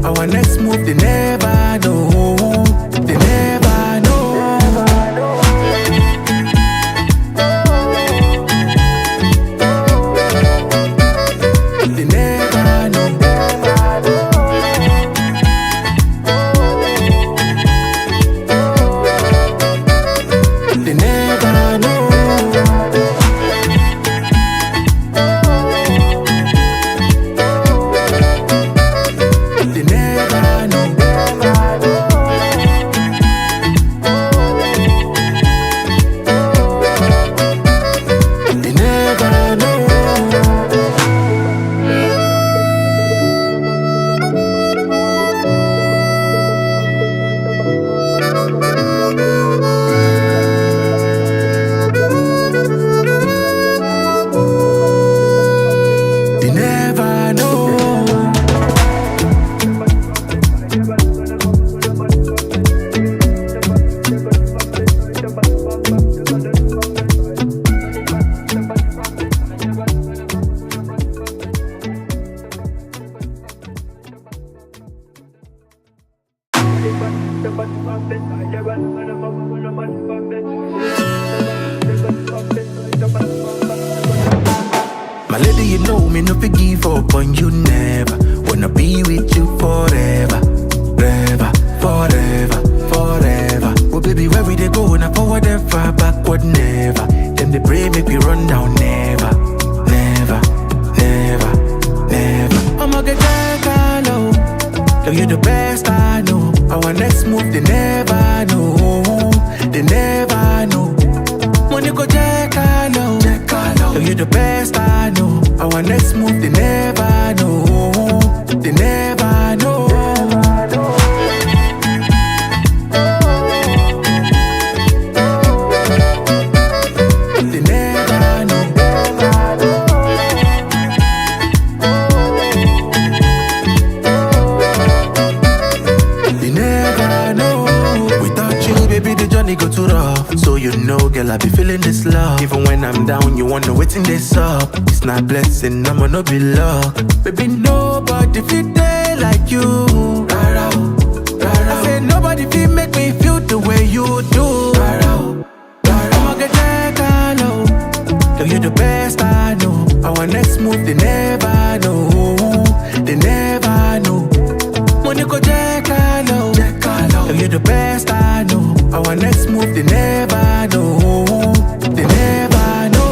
Our next move, they never know. They never know. They never know. They never know. They never know. They never know. They never know. My lady, you know me, no fi give up on you never. Wanna be with you forever, forever, forever, forever. Oh baby, where we they go? Now forward and far, backward never. Them they pray make we run down never, never, never, never. I'ma get that low. Girl, you're the best I know. Our next move, they never know. They never know. When you go check low, girl, you're the best I know. Our next move, they never know. They never know. They never know. They never know. Without you, baby, the journey go too rough. So you know, girl, I be feeling this love. Even when I'm down, you wanna wait in this up. It's not blessing, I'ma not be luck. Baby, nobody feel day like you. Rara, rara. I said nobody feel make me feel the way you do. Rara, rara. I'ma get that low. Girl, you're the best I know. Our next move, they never know. They never know. When you go check low, girl, you're the best I know. Our next move, they never know. They never know.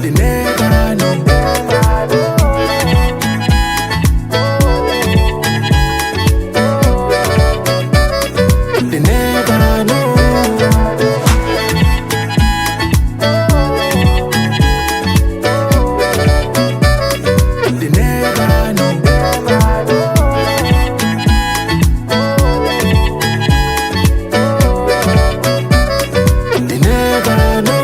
They never know. They never know. They never know. They never know.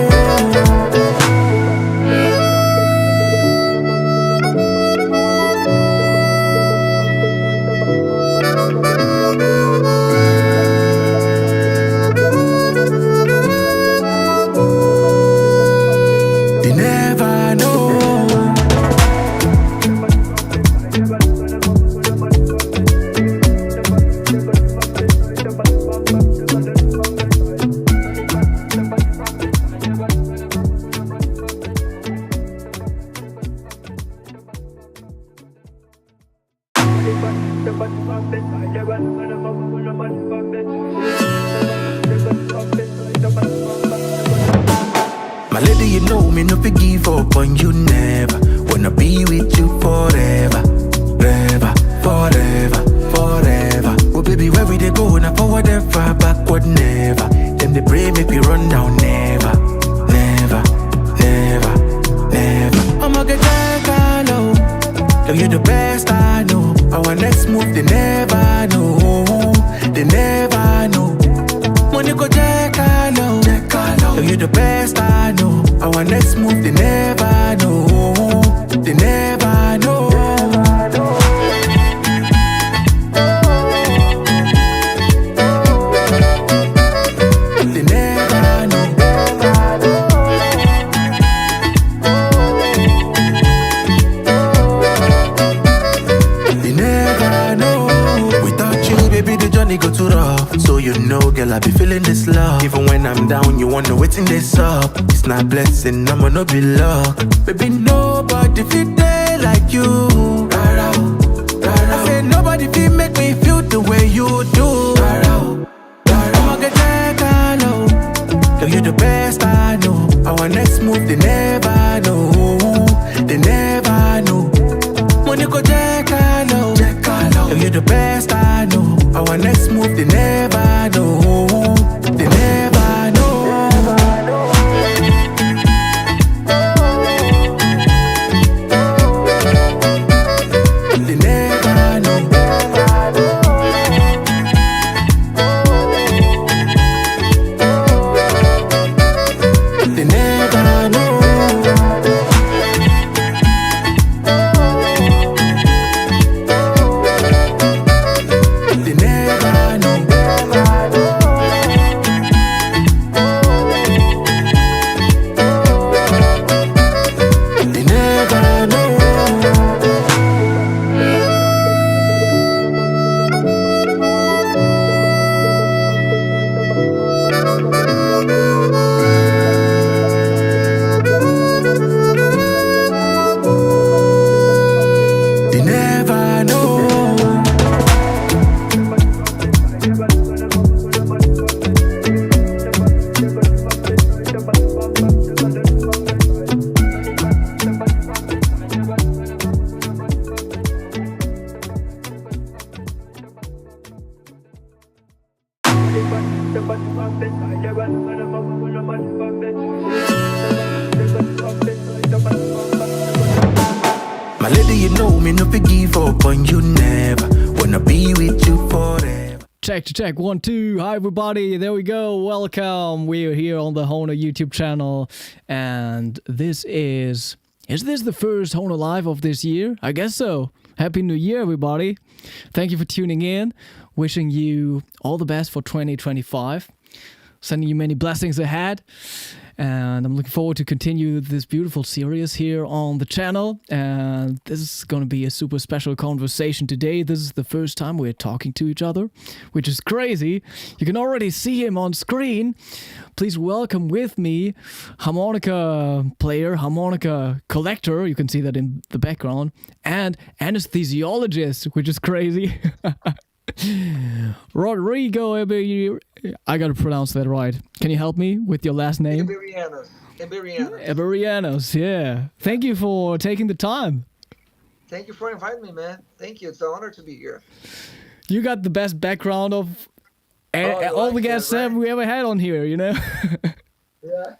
They never know. My lady, you know me, no fi give up on you never. Wanna be with you forever, forever, forever, forever. Oh baby, where we they go? Now forward and far, backward never. Them they pray make we run down never, never, never, never. I'ma get that low. Girl, you're the best I know. Our next move, they never know. They never know. When you go check low, girl, you're the best I know. Our next move, they never know. They never know. They never know. waiting this up. It's not blessing, I'ma no be luck. Baby, nobody feel day like you. I said nobody feel make me feel the way you do. I'ma get that low. Girl, you the best I know. Our next move, they never know. They never know. Money go check low. Girl, you the best I know. Our next move, they never know. They never know. They never know. They never know. They never know. They never know. They never know. My lady, you know me, no give up on you never. Wanna be with you forever. Check, 1, 2. Hi, everybody. There we go. Welcome. We're here on the Hohner YouTube channel. And this is this the first Hohner Live of this year? I guess so. Happy New Year, everybody. Thank you for tuning in. Wishing you all the best for 2025. Sending you many blessings ahead. And I'm looking forward to continue this beautiful series here on the channel. And this is going to be a super special conversation today. This is the first time we're talking to each other, which is crazy. You can already see him on screen. Please welcome with me harmonica player, harmonica collector. You can see that in the background. And anesthesiologist, which is crazy. Rodrigo Eberienos. I gotta pronounce that right. Can you help me with your last name? Eberienos, yeah. Thank you for taking the time. Thank you for inviting me, man. Thank you. It's an honor to be here. You got the best background of all the guests we ever had on here, you know? Yeah.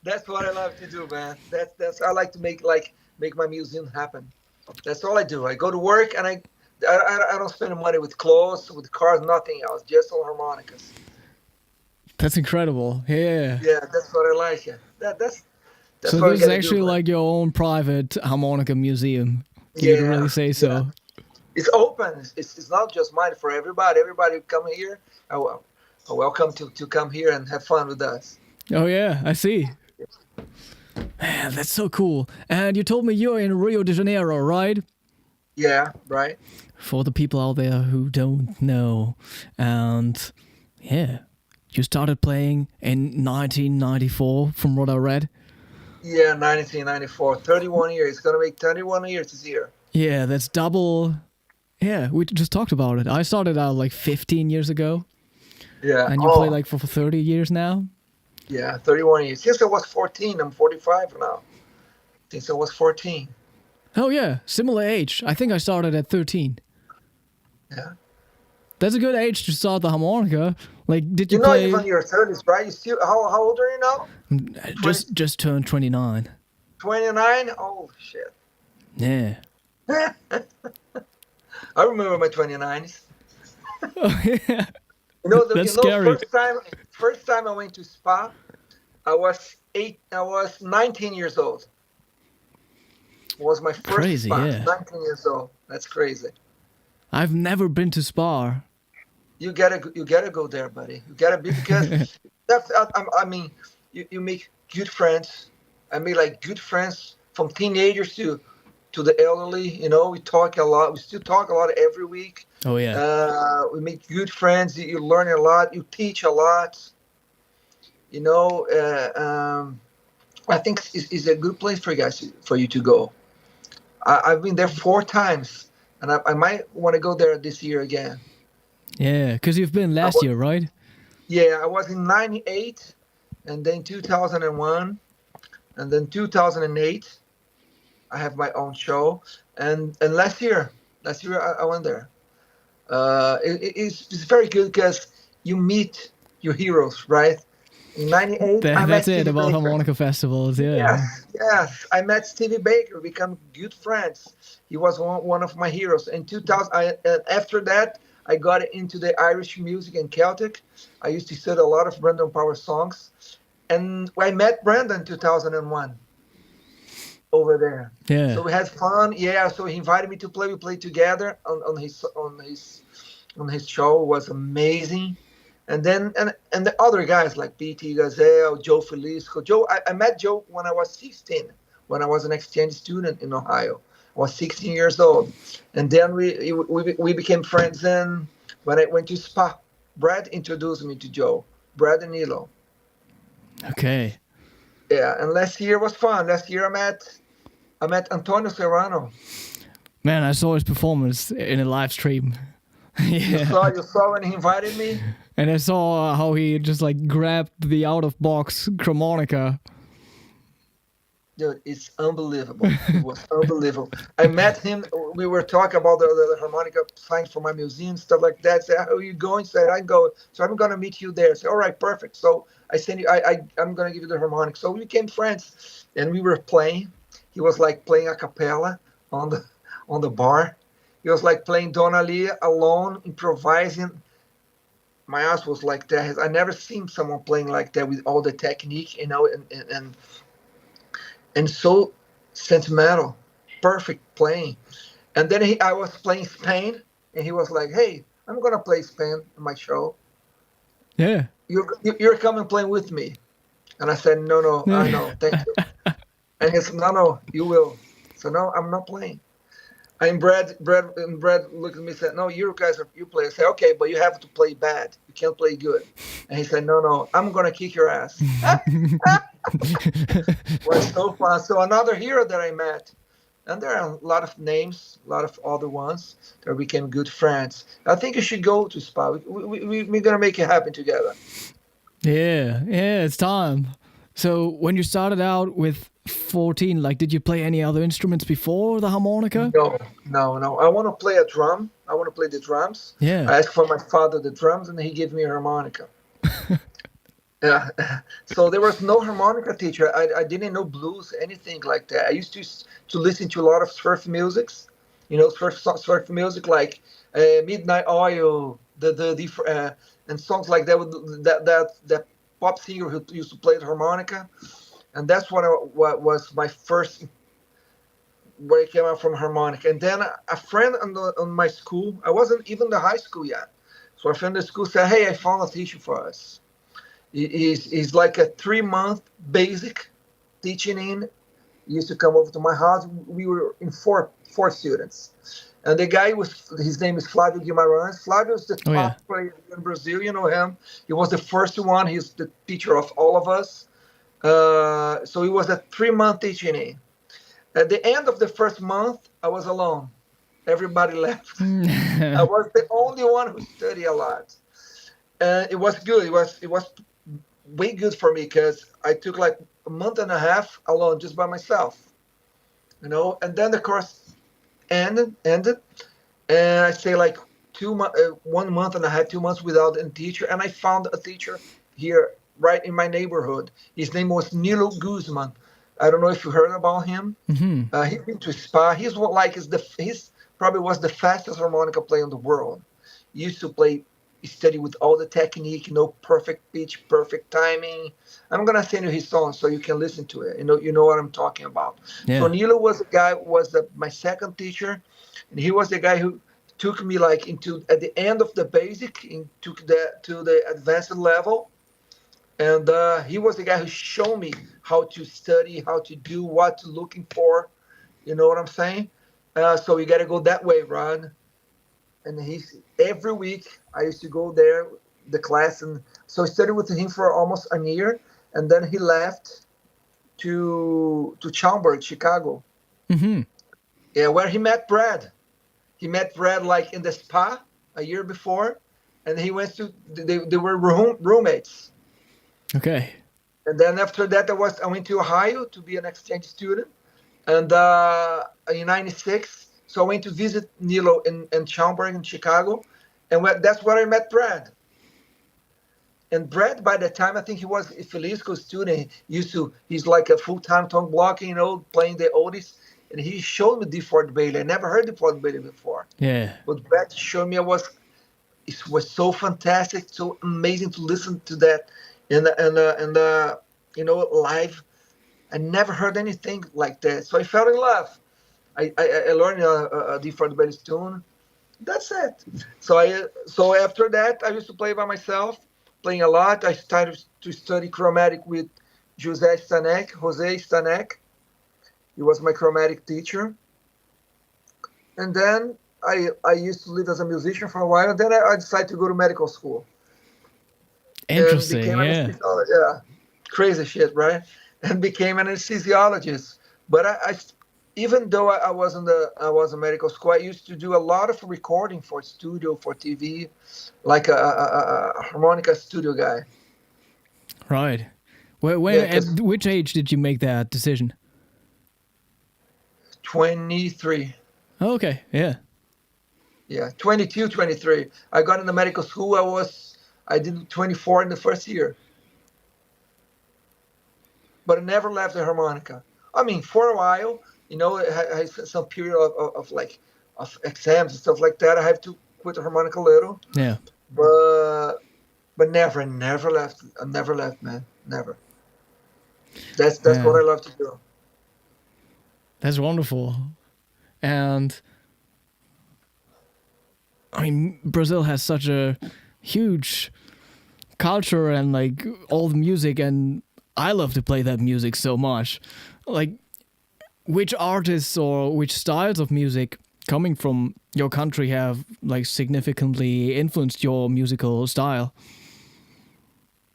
That's what I love to do, man. That's I like to make my museum happen. That's all I do. I go to work and I don't spend money with clothes, with cars, nothing else, just on harmonicas. That's incredible. Yeah. Yeah, that's what I like. Yeah. That's so what this is actually like your own private harmonica museum. Can you really say so? Yeah. It's open. It's not just mine, for everybody. Everybody who come here, welcome to come here and have fun with us. Oh yeah, I see. Man, that's so cool. And you told me you're in Rio de Janeiro, right? Yeah, right. For the people out there who don't know. And yeah, you started playing in 1994 from what I read. Yeah, 1994. 31 years. It's going to make 31 years this year. Yeah, that's double. Yeah, we just talked about it. I started out like 15 years ago. Yeah. And you play like for 30 years now? Yeah, 31 years. Since I was 14, I'm 45 now. Since I was 14. Oh yeah, similar age. I think I started at 13. Yeah. That's a good age to start the harmonica. Like, did you You're play? not even in your 30s, right? You still how old are you now? Just turned 29. 29? Oh shit. Yeah. I remember my 29s. Oh yeah. That's scary. scary. First time I went to Spa, I was 19 years old. It was my first crazy, Spa. yeah. 19 years old. That's crazy. I've never been to Spa. You gotta go there, buddy. You gotta be, because I mean, you make good friends. I made like good friends from teenagers to the elderly. You know, we talk a lot. We still talk a lot every week. Oh yeah. We make good friends. You learn a lot. You teach a lot. You know, I think it's a good place for you guys for you to go. I've been there 4 times, and I might want to go there this year again. Yeah, because you've been I last was, year, right? yeah, I was in '98, and then 2001, and then 2008. I have my own show, and last year I went there. It's very good because you meet your heroes, right? In '98, I met That's it Stevie about Baker. harmonica festivals. Yeah. Yes, yes. I met Stevie Baker. We become good friends. He was one of my heroes. In 2000, after that, I got into the Irish music and Celtic. I used to study a lot of Brandon Power songs. And I met Brandon in 2001 over there. Yeah. So we had fun. Yeah, so he invited me to play. We played together on his show. It was amazing. And then and the other guys like BT Gazelle, Joe Felisco. I met Joe when I was 16, when I was an exchange student in Ohio. I was 16 years old. And then we became friends then when I went to Spa. Brad introduced me to Joe, Brad and Nilo. Okay. Yeah, and last year was fun. Last year I met Antonio Serrano. Man, I saw his performance in a live stream. You Yeah. saw you saw when he invited me. And I saw how he just like grabbed the out of box harmonica. Dude, it's unbelievable. It was unbelievable. I met him. We were talking about the harmonica signs for my museum, stuff like that. Said, "How are you going?" Said, "I go." So I'm gonna meet you there. Said, "All right, perfect." So I send you. I'm gonna give you the harmonic. So we became friends, and we were playing. He was like playing a cappella on the bar. He was like playing Donna Lee alone, improvising. My ass was like that. I never seen someone playing like that with all the technique, and so sentimental, perfect playing. And then I was playing Spain, and he was like, "Hey, I'm gonna play Spain in my show. Yeah. You're coming playing with me." And I said, "No, no, I know, thank you." And he said, "No, no, you will." So no, I'm not playing. And Brad looked at me and said, "No, you play." I said, "Okay, but you have to play bad. You can't play good." And he said, "No, no, I'm gonna kick your ass." Was so fun. So another hero that I met, and there are a lot of names, a lot of other ones that became good friends. I think you should go to Spa. We're gonna make it happen together. Yeah. Yeah. It's time. So when you started out with 14, like, did you play any other instruments before the harmonica? No, no, no. I want to play a drum. I want to play the drums. Yeah. I asked for my father the drums, and he gave me a harmonica. Yeah. So there was no harmonica teacher. I didn't know blues, anything like that. I used to listen to a lot of surf musics, surf music like Midnight Oil, and songs like that. That pop singer who used to play the harmonica, and that's what was my first where it came out from harmonica. And then a friend on my school, I wasn't even in the high school yet, so a friend in the school said, "Hey, I found a teacher for us. He's like a 3 month basic teaching in. He used to come over to my house. We were in four students, and the guy his name is Flavio Guimarães. Flavio is the Oh, yeah. top player in Brazil. You know him. He was the first one. He's the teacher of all of us. So he was a 3 month teaching in. At the end of the first month, I was alone. Everybody left. I was the only one who studied a lot. And it was good. It was way good for me because I took like a month and a half alone just by myself. And then the course ended, and I stayed like 1 month and a half, 2 months without a teacher, and I found a teacher here right in my neighborhood. His name was Nilo Guzman. I don't know if you heard about him. He's been to Spa. He's probably was the fastest harmonica player in the world. He used to study with all the technique, perfect pitch, perfect timing. I'm gonna send you his song so you can listen to it. You know what I'm talking about. So Yeah. Nilo was my second teacher, and he was the guy who took me like into at the end of the basic, took to the advanced level, and he was the guy who showed me how to study, how to do what to looking for. You know what I'm saying? So you got to go that way, Ron. And every week I used to go there, the class, and So I studied with him for almost a year, and then he left to Schaumburg, Chicago. Mm-hmm. Yeah, where he met Brad. He met Brad like in the spa a year before, and he went to they were roommates. Okay. And then after that, I went to Ohio to be an exchange student, and in '96, so I went to visit Nilo in Schaumburg in Chicago, and that's where I met Brad. And Brad, by the time I think he was a Felico student, he's like a full-time tongue blocking, playing the oldies. And he showed me DeFord Bailey. I never heard DeFord Bailey before. Yeah. But Brad showed me it was so fantastic, so amazing to listen to that live. I never heard anything like that. So I fell in love. I learned a DeFord Bailey's tune. That's it. So after that, I used to play by myself, playing a lot. I started to study chromatic with Jose Stanek. He was my chromatic teacher. And then I used to live as a musician for a while. Then I decided to go to medical school. Interesting, yeah. Yeah. Crazy shit, right? And became an anesthesiologist. But even though I was in medical school, I used to do a lot of recording for studio, for TV, like a harmonica studio guy. Right. At which age did you make that decision? 23. Okay, yeah. Yeah, 22, 23. I got into medical school. I did 24 in the first year. But I never left the harmonica. I mean, for a while, I had some period of exams and stuff like that. I have to quit the harmonica a little. Yeah. But never left. I never left, man. Never. That's what I love to do. That's wonderful. And I mean, Brazil has such a huge culture and like all the music, and I love to play that music so much. Like, which artists or which styles of music coming from your country have like significantly influenced your musical style?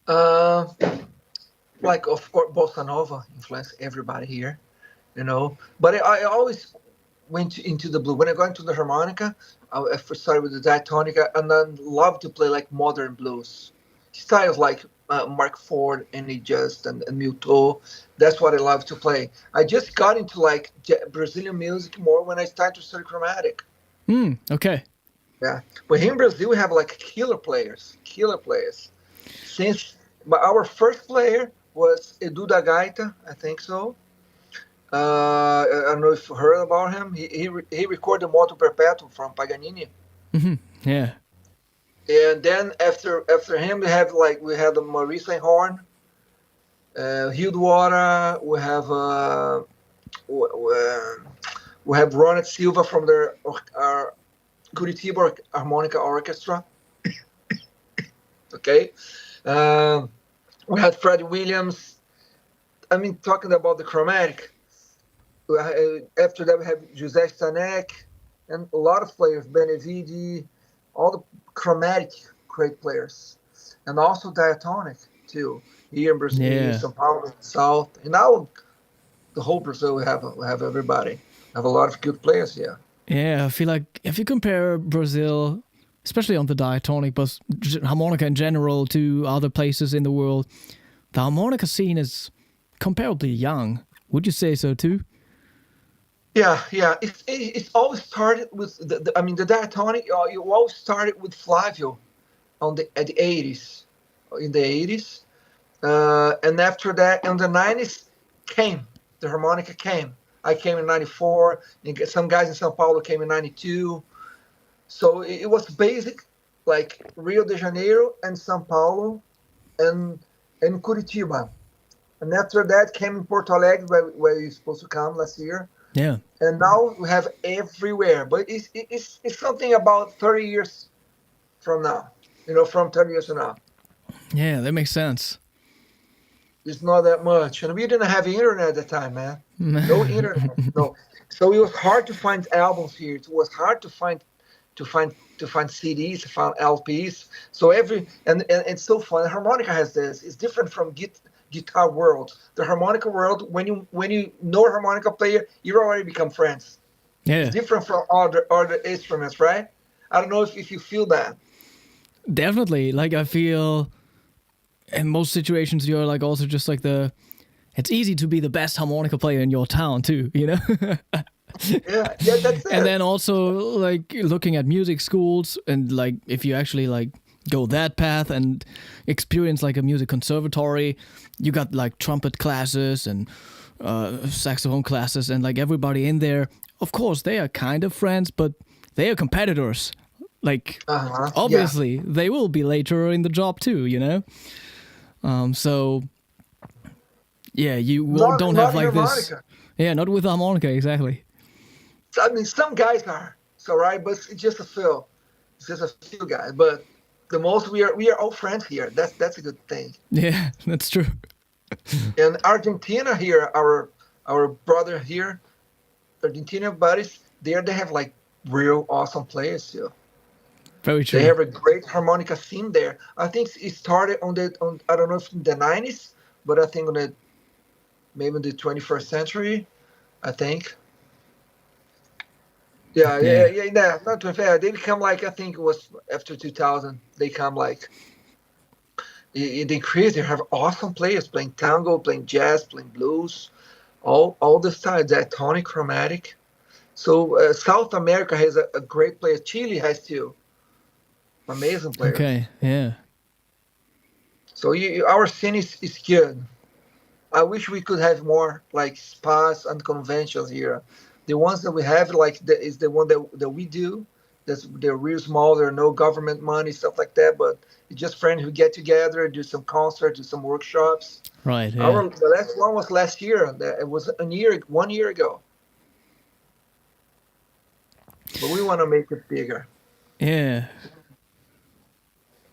Like, of course, bossa nova influenced everybody here, But I always went into the blues. When I got into the harmonica, I first started with the diatonica, and then loved to play like modern blues styles, like Mark Ford, Annie Just, and Milton. That's what I love to play. I just got into like Brazilian music more when I started to study chromatic. Okay. Yeah, but here in Brazil we have like killer players. Since our first player was Edu da Gaita, I think so. I don't know if you heard about him. He recorded Moto Perpetuo from Paganini. Mm-hmm. Yeah. And then after him, we had the Maurice Horn, Hildwater. We have Ronald Silva from our Curitiba Harmonica Orchestra. Okay. We had Freddie Williams. I mean, talking about the chromatic. After that, we have Jose Stanek and a lot of players, Benevidi, all the chromatic great players, and also diatonic too. Here in Brazil, São Paulo, South, and now the whole Brazil, we have everybody. We have a lot of good players here. Yeah, I feel like if you compare Brazil, especially on the diatonic, but harmonica in general, to other places in the world, the harmonica scene is comparably young. Would you say so too? Yeah. It's always started with the diatonic. You always started with Flavio at the 80s, in the 80s, and after that, in the 90s, the harmonica came. I came in '94. Some guys in São Paulo came in '92. So it was basic, like Rio de Janeiro and São Paulo, and Curitiba, and after that came in Porto Alegre, where you're supposed to come last year. Yeah. And now we have everywhere. But it's something about 30 years from now. From 30 years from now. Yeah, that makes sense. It's not that much. And we didn't have internet at the time, man. No internet. No. So it was hard to find albums here. It was hard to find to find CDs, to find LPs. So and it's so fun. Harmonica has this. It's different from guitar world. The harmonica world, when you know a harmonica player, you already become friends. Yeah, It's different from other instruments, right? I don't know if you feel that. definitely. Like I feel in most situations you're like also just like it's easy to be the best harmonica player in your town too, you know? Yeah, that's it. And then also like looking at music schools and like if you actually like go that path and experience like a music conservatory, you got like trumpet classes and saxophone classes and like everybody in there, of course they are kind of friends, but they are competitors. Like obviously they will be later in the job too, you know? So yeah, don't have like this. Harmonica. Yeah, not with the harmonica, exactly. I mean, some guys are so right, but it's just a few. It's just a few guys. But the most we are all friends here. That's a good thing. Yeah, that's true. And Argentina here, our brother here, Argentina buddies, they have like real awesome players too. Very true. They have a great harmonica scene there. I think it started on I don't know if in the 90s, but I think maybe in the 21st century, I think. Yeah, not 25. They become like, I think it was after 2000. They come like, they increase. They have awesome players playing tango, playing jazz, playing blues, all the styles, diatonic, chromatic. So South America has a great player. Chile has too. Amazing players. Okay, yeah. So our scene is good. I wish we could have more like spas and conventions here. The ones that we have, like, is the one that we do. They're real small. There are no government money, stuff like that. But it's just friends who get together, do some concerts, do some workshops. Right. Yeah. The last one was last year. It was 1 year ago. But we want to make it bigger. Yeah.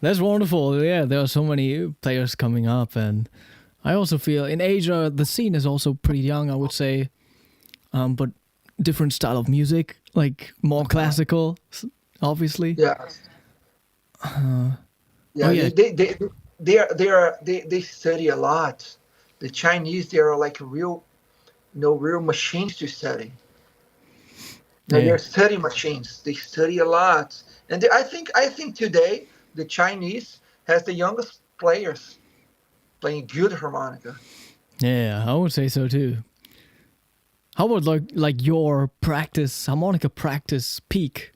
That's wonderful. Yeah, there are so many players coming up, and I also feel in Asia the scene is also pretty young, I would say, but different style of music, like more classical, obviously. Yeah. Yeah. Oh, yeah. They study a lot. The Chinese, they are like real machines to study. They're study machines. They study a lot, and I think today the Chinese has the youngest players playing good harmonica. Yeah, I would say so too. How about like your harmonica practice peak?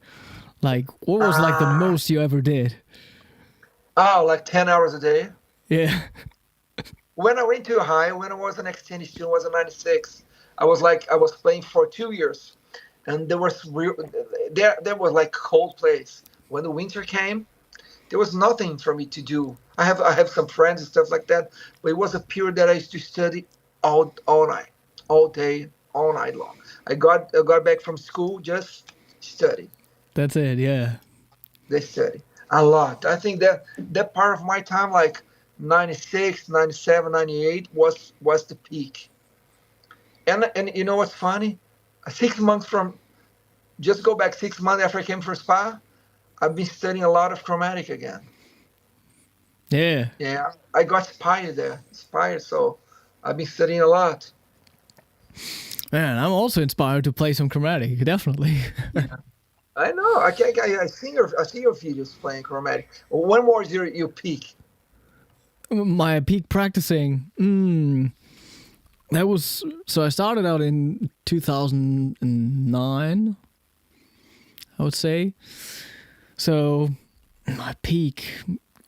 Like what was like the most you ever did? Oh, like 10 hours a day. Yeah. When I went to Ohio, when I was an exchange student, was in '96. I was playing for 2 years, and there was like cold place. When the winter came, there was nothing for me to do. I have some friends and stuff like that, but it was a period that I used to study all night, all day, all night long. I got back from school, just study. That's it. Yeah. They study a lot. I think that part of my time, like 96, 97, 98, was the peak. And you know what's funny? 6 months just go back 6 months after I came from Spa, I've been studying a lot of chromatic again. Yeah. Yeah, I got inspired, so I've been studying a lot. Man, I'm also inspired to play some chromatic, definitely. I know. I see your videos playing chromatic. When was your peak? My peak practicing. That was so. I started out in 2009, I would say. So my peak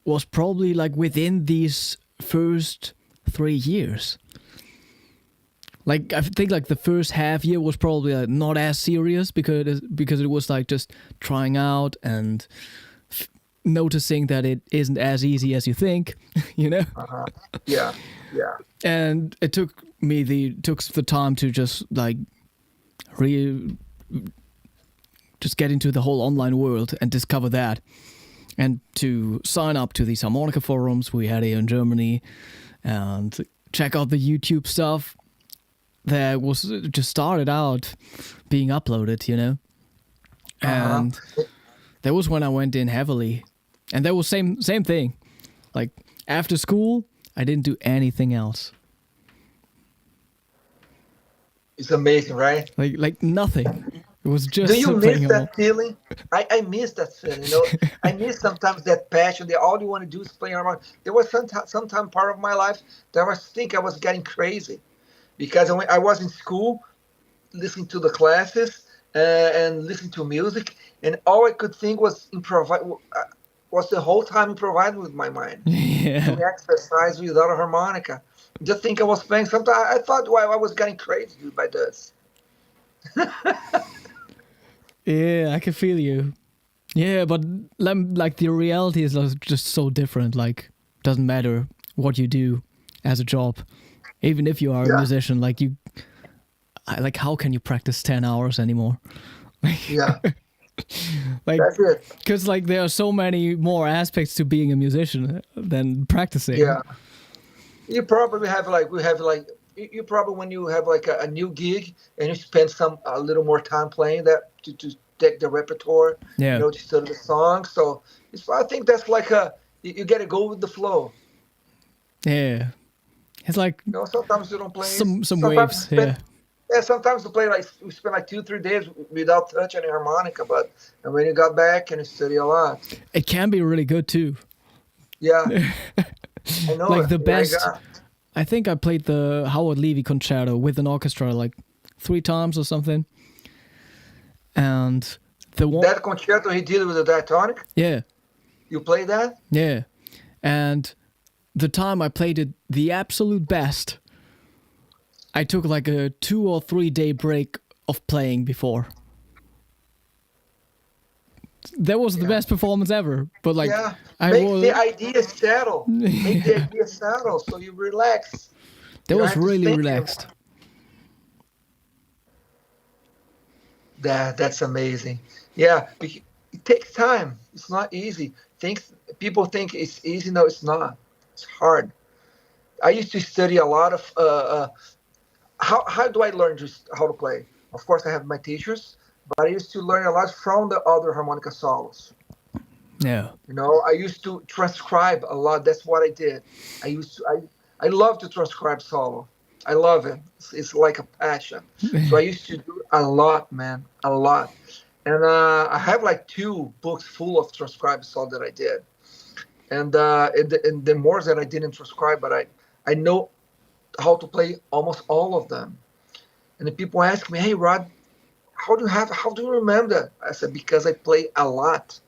was probably like within these first 3 years. Like I think like the first half year was probably like not as serious because it was like just trying out and noticing that it isn't as easy as you think, you know. Yeah. And it took me the time to just like just get into the whole online world and discover that, and to sign up to these harmonica forums we had here in Germany, and check out the YouTube stuff that was just started out being uploaded, you know. And that was when I went in heavily, and that was same thing. Like after school, I didn't do anything else. It's amazing, right? Like nothing. It was Do just you playing miss along. that feeling? I miss that feeling. I miss sometimes that passion. That all you want to do is play harmonica. There was sometime part of my life that I think I was getting crazy because when I was in school, listening to the classes and listening to music, and all I could think was improvise. Was the whole time improvising with my mind, Yeah. doing exercise without a harmonica. Just think I was playing. Sometimes I thought, I was getting crazy by this. Yeah, I can feel you. Yeah, but like the reality is just so different. Like, doesn't matter what you do as a job, even if you are a Yeah, musician. Like like how can you practice 10 hours anymore? yeah, Like, that's it. because like there are so many more aspects to being a musician than practicing. Yeah, you probably have like we have like you probably when you have like a new gig and you spend a little more time playing that to take the repertoire, Yeah, to study the song. So I think that's like you got to go with the flow. yeah. It's like Sometimes you don't play. some Sometimes you waves. spend Yeah, sometimes you play like we spend like 2-3 days without touching a harmonica, but and when you got back and you study a lot. it can be really good too. Yeah, I know Like it. the Yeah, best. I think I played the Howard Levy concerto with an orchestra like 3 times or something. And the one, that concerto he did with the diatonic. yeah, You play that? yeah. And the time I played it the absolute best, I took like a 2 or 3 day break of playing before. That was the Yeah. best performance ever. But like, Yeah. I Make the was, idea settle. Make the yeah, idea settle so you relax. that You don't was have to really think relaxed. anymore. That's amazing. Yeah, it takes time. It's not easy. People think it's easy. No, it's not. It's hard. I used to study a lot of how do I learn just how to play? Of course, I have my teachers, but I used to learn a lot from the other harmonica solos. Yeah, I used to transcribe a lot. That's what I did. I love to transcribe solo. I love it. It's like a passion. So I used to do a lot, man, a lot. And I have like 2 books full of transcribed solo that I did. And the more that I didn't transcribe, but I know how to play almost all of them. And the people ask me, "Hey, Rod, how do you remember that?" I said, "Because I play a lot.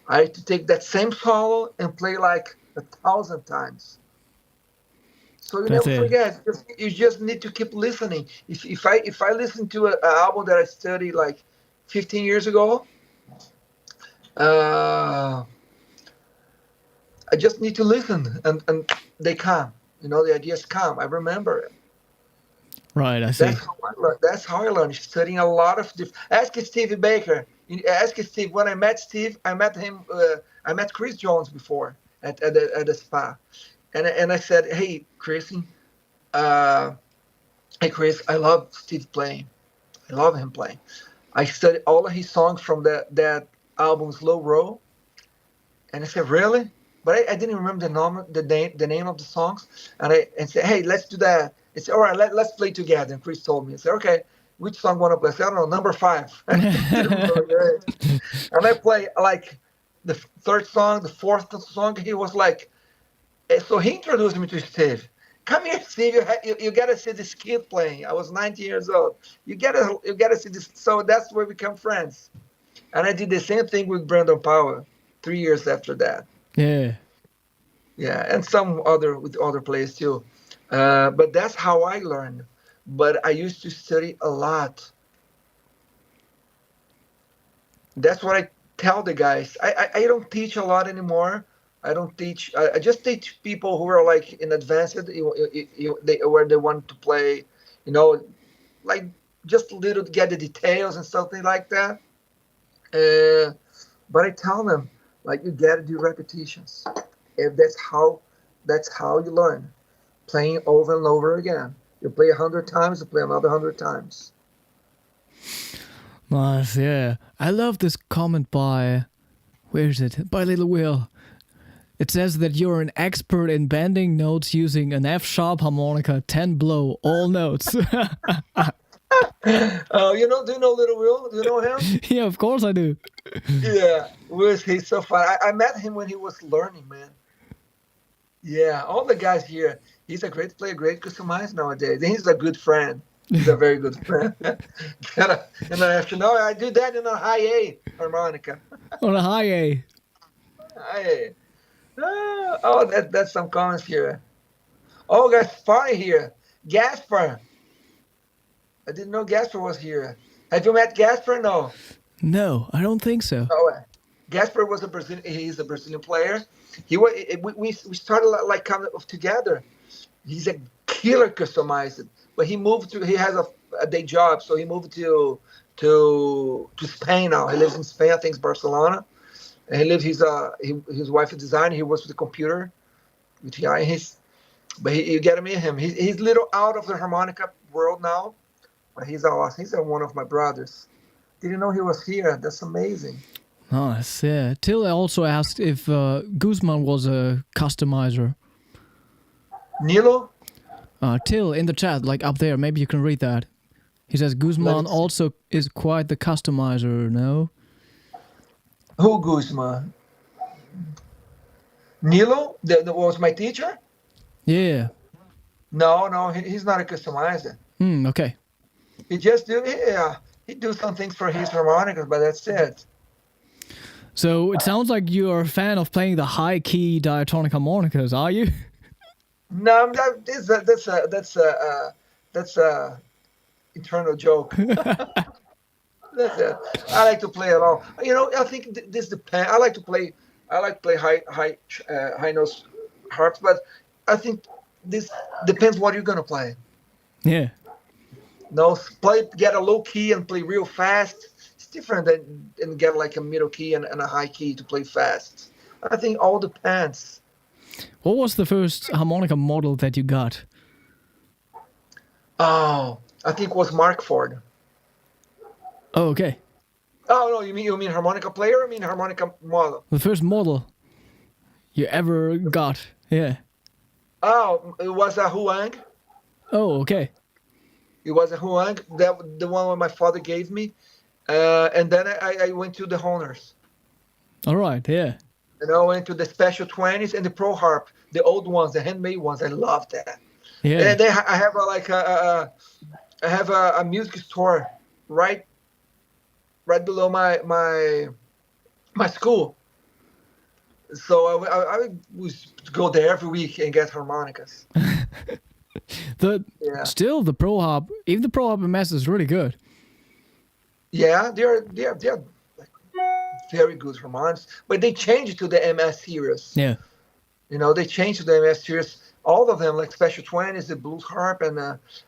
I have to take that same solo and play like 1,000 times. So you that's never it. forget. You just need to keep listening. If I listen to an album that I studied like 15 years ago, uh, I just need to listen, and they come. The ideas come. I remember it. Right, I That's see. how I learned. That's how I learned. Studying a lot of different. Ask Stevie Baker. Ask Steve. When I met Steve, I met him. I met Chris Jones before at the spa, and I said, "Hey, uh, hey Chris, I love Steve playing. I love him playing. I studied all of his songs from that album Slow Roll." And I said, "Really?" But I didn't remember the name of the songs. And said, "Hey, let's do that." He said, "All right, let's play together." And Chris told me, I said, "Okay, which song want to play?" I said, "I don't know, number 5." And I play like the third song, the fourth song. He was like, so he introduced me to Steve. "Come here, Steve. You gotta see this kid playing." I was 19 years old. You gotta see this. So that's where we become friends. And I did the same thing with Brandon Powell 3 years after that. Yeah, Yeah, and some other with other players too. But that's how I learned. But I used to study a lot. That's what I tell the guys. I don't teach a lot anymore. I don't teach. I just teach people who are like in advanced, where they want to play, you know, like just a little to get the details and something like that. Uh, but I tell them like you got to do repetitions. If that's how you learn, playing over and over again. You play 100 times, you play another 100 times. Nice, yeah. I love this comment by, where is it? By Little Will. It says that you're an expert in bending notes using an F-sharp harmonica, 10 blow, all notes. You know, do you know Little Will? Do you know him? Yeah, of course I do. Yeah, he's so fun. I met him when he was learning, man. Yeah, all the guys here. He's a great player, great customizer nowadays. And he's a good friend. He's a very good friend. And I have to know, I do that in a high A harmonica. On a high A. High A. Oh, that's some comments here. Oh, Gaspar here. Gaspar. I didn't know Gaspar was here. Have you met Gaspar? No. No, I don't think so. Oh, Gaspar was a Brazilian. He's a Brazilian player. We started like kind of together. He's a killer customizer, but he moved to. He has a day job, so he moved to Spain now. He lives in Spain. I think it's Barcelona. And he lives. His wife is a designer. He works with the computer, with TI. But you gotta meet him. He's a little out of the harmonica world now, but he's awesome. He's one of my brothers. Didn't know he was here. That's amazing. Nice, yeah. Till also asked if Guzman was a customizer. Nilo? Till in the chat, like up there, maybe you can read that. He says Guzman also is quite the customizer, no? Who Guzman? Nilo? That was my teacher? Yeah. No, he's not a customizer. Okay. He just he do some things for his harmonicas, but that's it. So it sounds like you're a fan of playing the high key diatonic harmonicas, are you? No, that's a internal joke. I like to play it all. You know, I think this depends. I like to play high notes harps, but I think this depends what you're gonna play. Yeah. No, get a low key and play real fast. It's different than get like a middle key and a high key to play fast. I think all depends. What was the first harmonica model that you got? Oh, I think it was Mark Ford. Oh, okay. Oh no, you mean harmonica player? Or you mean harmonica model? The first model you ever got, yeah. Oh, it was a Huang. Oh, okay. It was a Huang, the one my father gave me, and then I went to the Hohners. All right, yeah. And I went to the Special 20s and the Pro Harp, the old ones, the handmade ones. I love that. Yeah. And then I have a music store right below my school. So I was go there every week and get harmonicas. Still the Pro Harp, even the Pro Harp MS is really good. Yeah, they're like very good harmonicas, but they changed to the MS series. Yeah. You know, they changed to the MS series. All of them, like Special 20s, the Blues Harp, and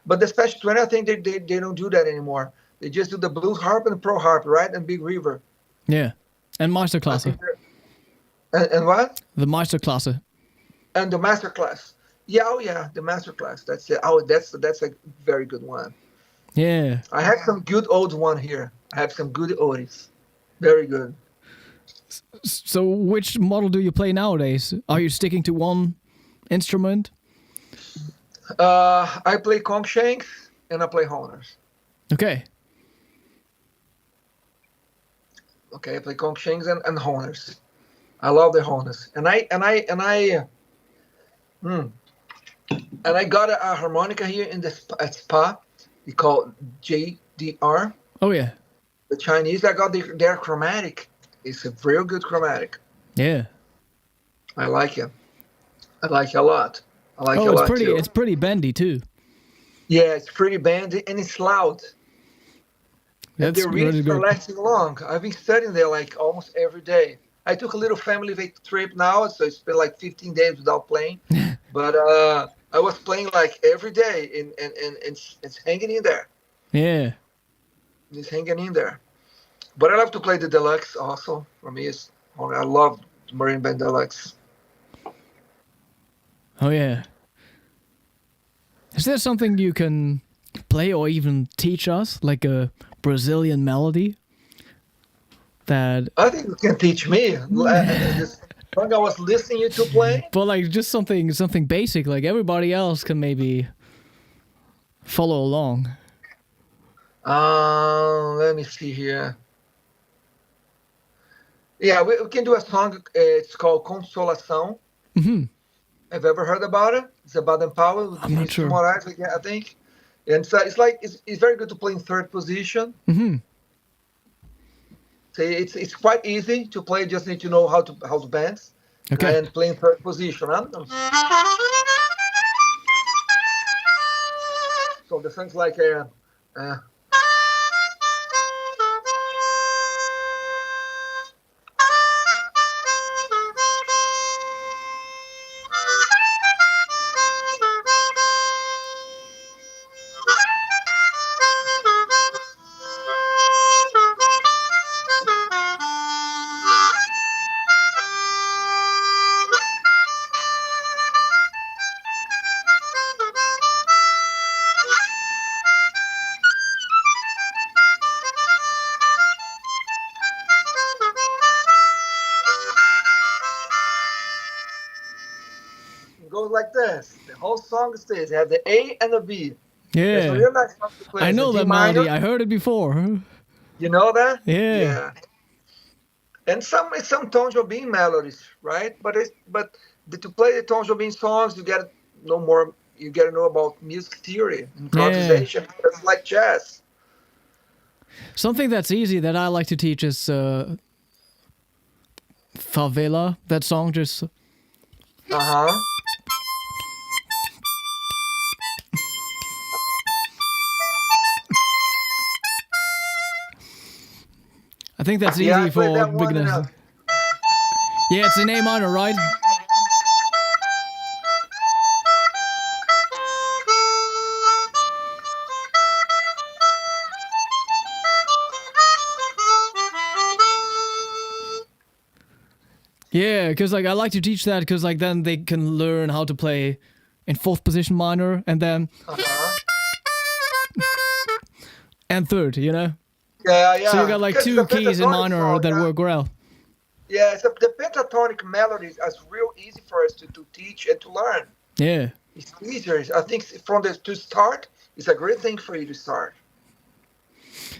but the Special 20, I think they don't do that anymore. They just do the Blues Harp and the Pro Harp, right? And Big River. Yeah. And Meisterklasse. And what? The Meisterklasse. And the Masterclass. Yeah, oh yeah, the Masterclass. That's it. Oh, that's a very good one. Yeah. I have some good old one here. I have some good oldies. Very good. So which model do you play nowadays? Are you sticking to one instrument? I play Kongshanks and I play Hohners. Okay. Okay, I play Kongshanks and Hohners. I love the Hohners. And I got a harmonica here at Spa. We call it JDR. Oh yeah. The Chinese, I got their chromatic. It's a real good chromatic. Yeah. I like it. I like it a lot. I like it a lot too. It's pretty bendy too. Yeah, it's pretty bendy and it's loud. That's the reeds really are good. lasting long. I've been studying there like almost every day. I took a little family trip now, so it's been like 15 days without playing. But I was playing like every day, and it's hanging in there. Yeah. It's hanging in there. But I love to play the deluxe also. For me, I love Marine Band Deluxe. Oh yeah. Is there something you can play or even teach us, like a Brazilian melody that, I think you can teach me. This song I was listening to play. but like just something basic, like everybody else can maybe follow along. Let me see here. Yeah, we can do a song. It's called Consolação. Have you ever heard about it? It's about Empower with I'm not sure. Moraes, I think. And so it's very good to play in third position. So it's quite easy to play. Just need to know how to bend. Okay. And play in third position. Huh? So the things like it goes like this. The whole song is this. You have the A and the B. It's a Yeah. real nice song to play. I It's a know D that minor. melody. I heard it before. You know that? Yeah. And some Tom Jobim melodies, right? But to play the Tom Jobim songs, you get to know more. You get to know about music theory, improvisation. It's like jazz. Something that's easy that I like to teach is Favela. That song just. I think that's easy I played for that one beginners. enough. Yeah, it's in A minor, right? Yeah, because like I like to teach that because like then they can learn how to play in fourth position minor and then and third, you know. Yeah. So you got like Because two the keys in pentatonic minor song, that work well. Yeah, so the pentatonic melodies are real easy for us to teach and to learn. Yeah. It's easier. I think to start, it's a great thing for you to start.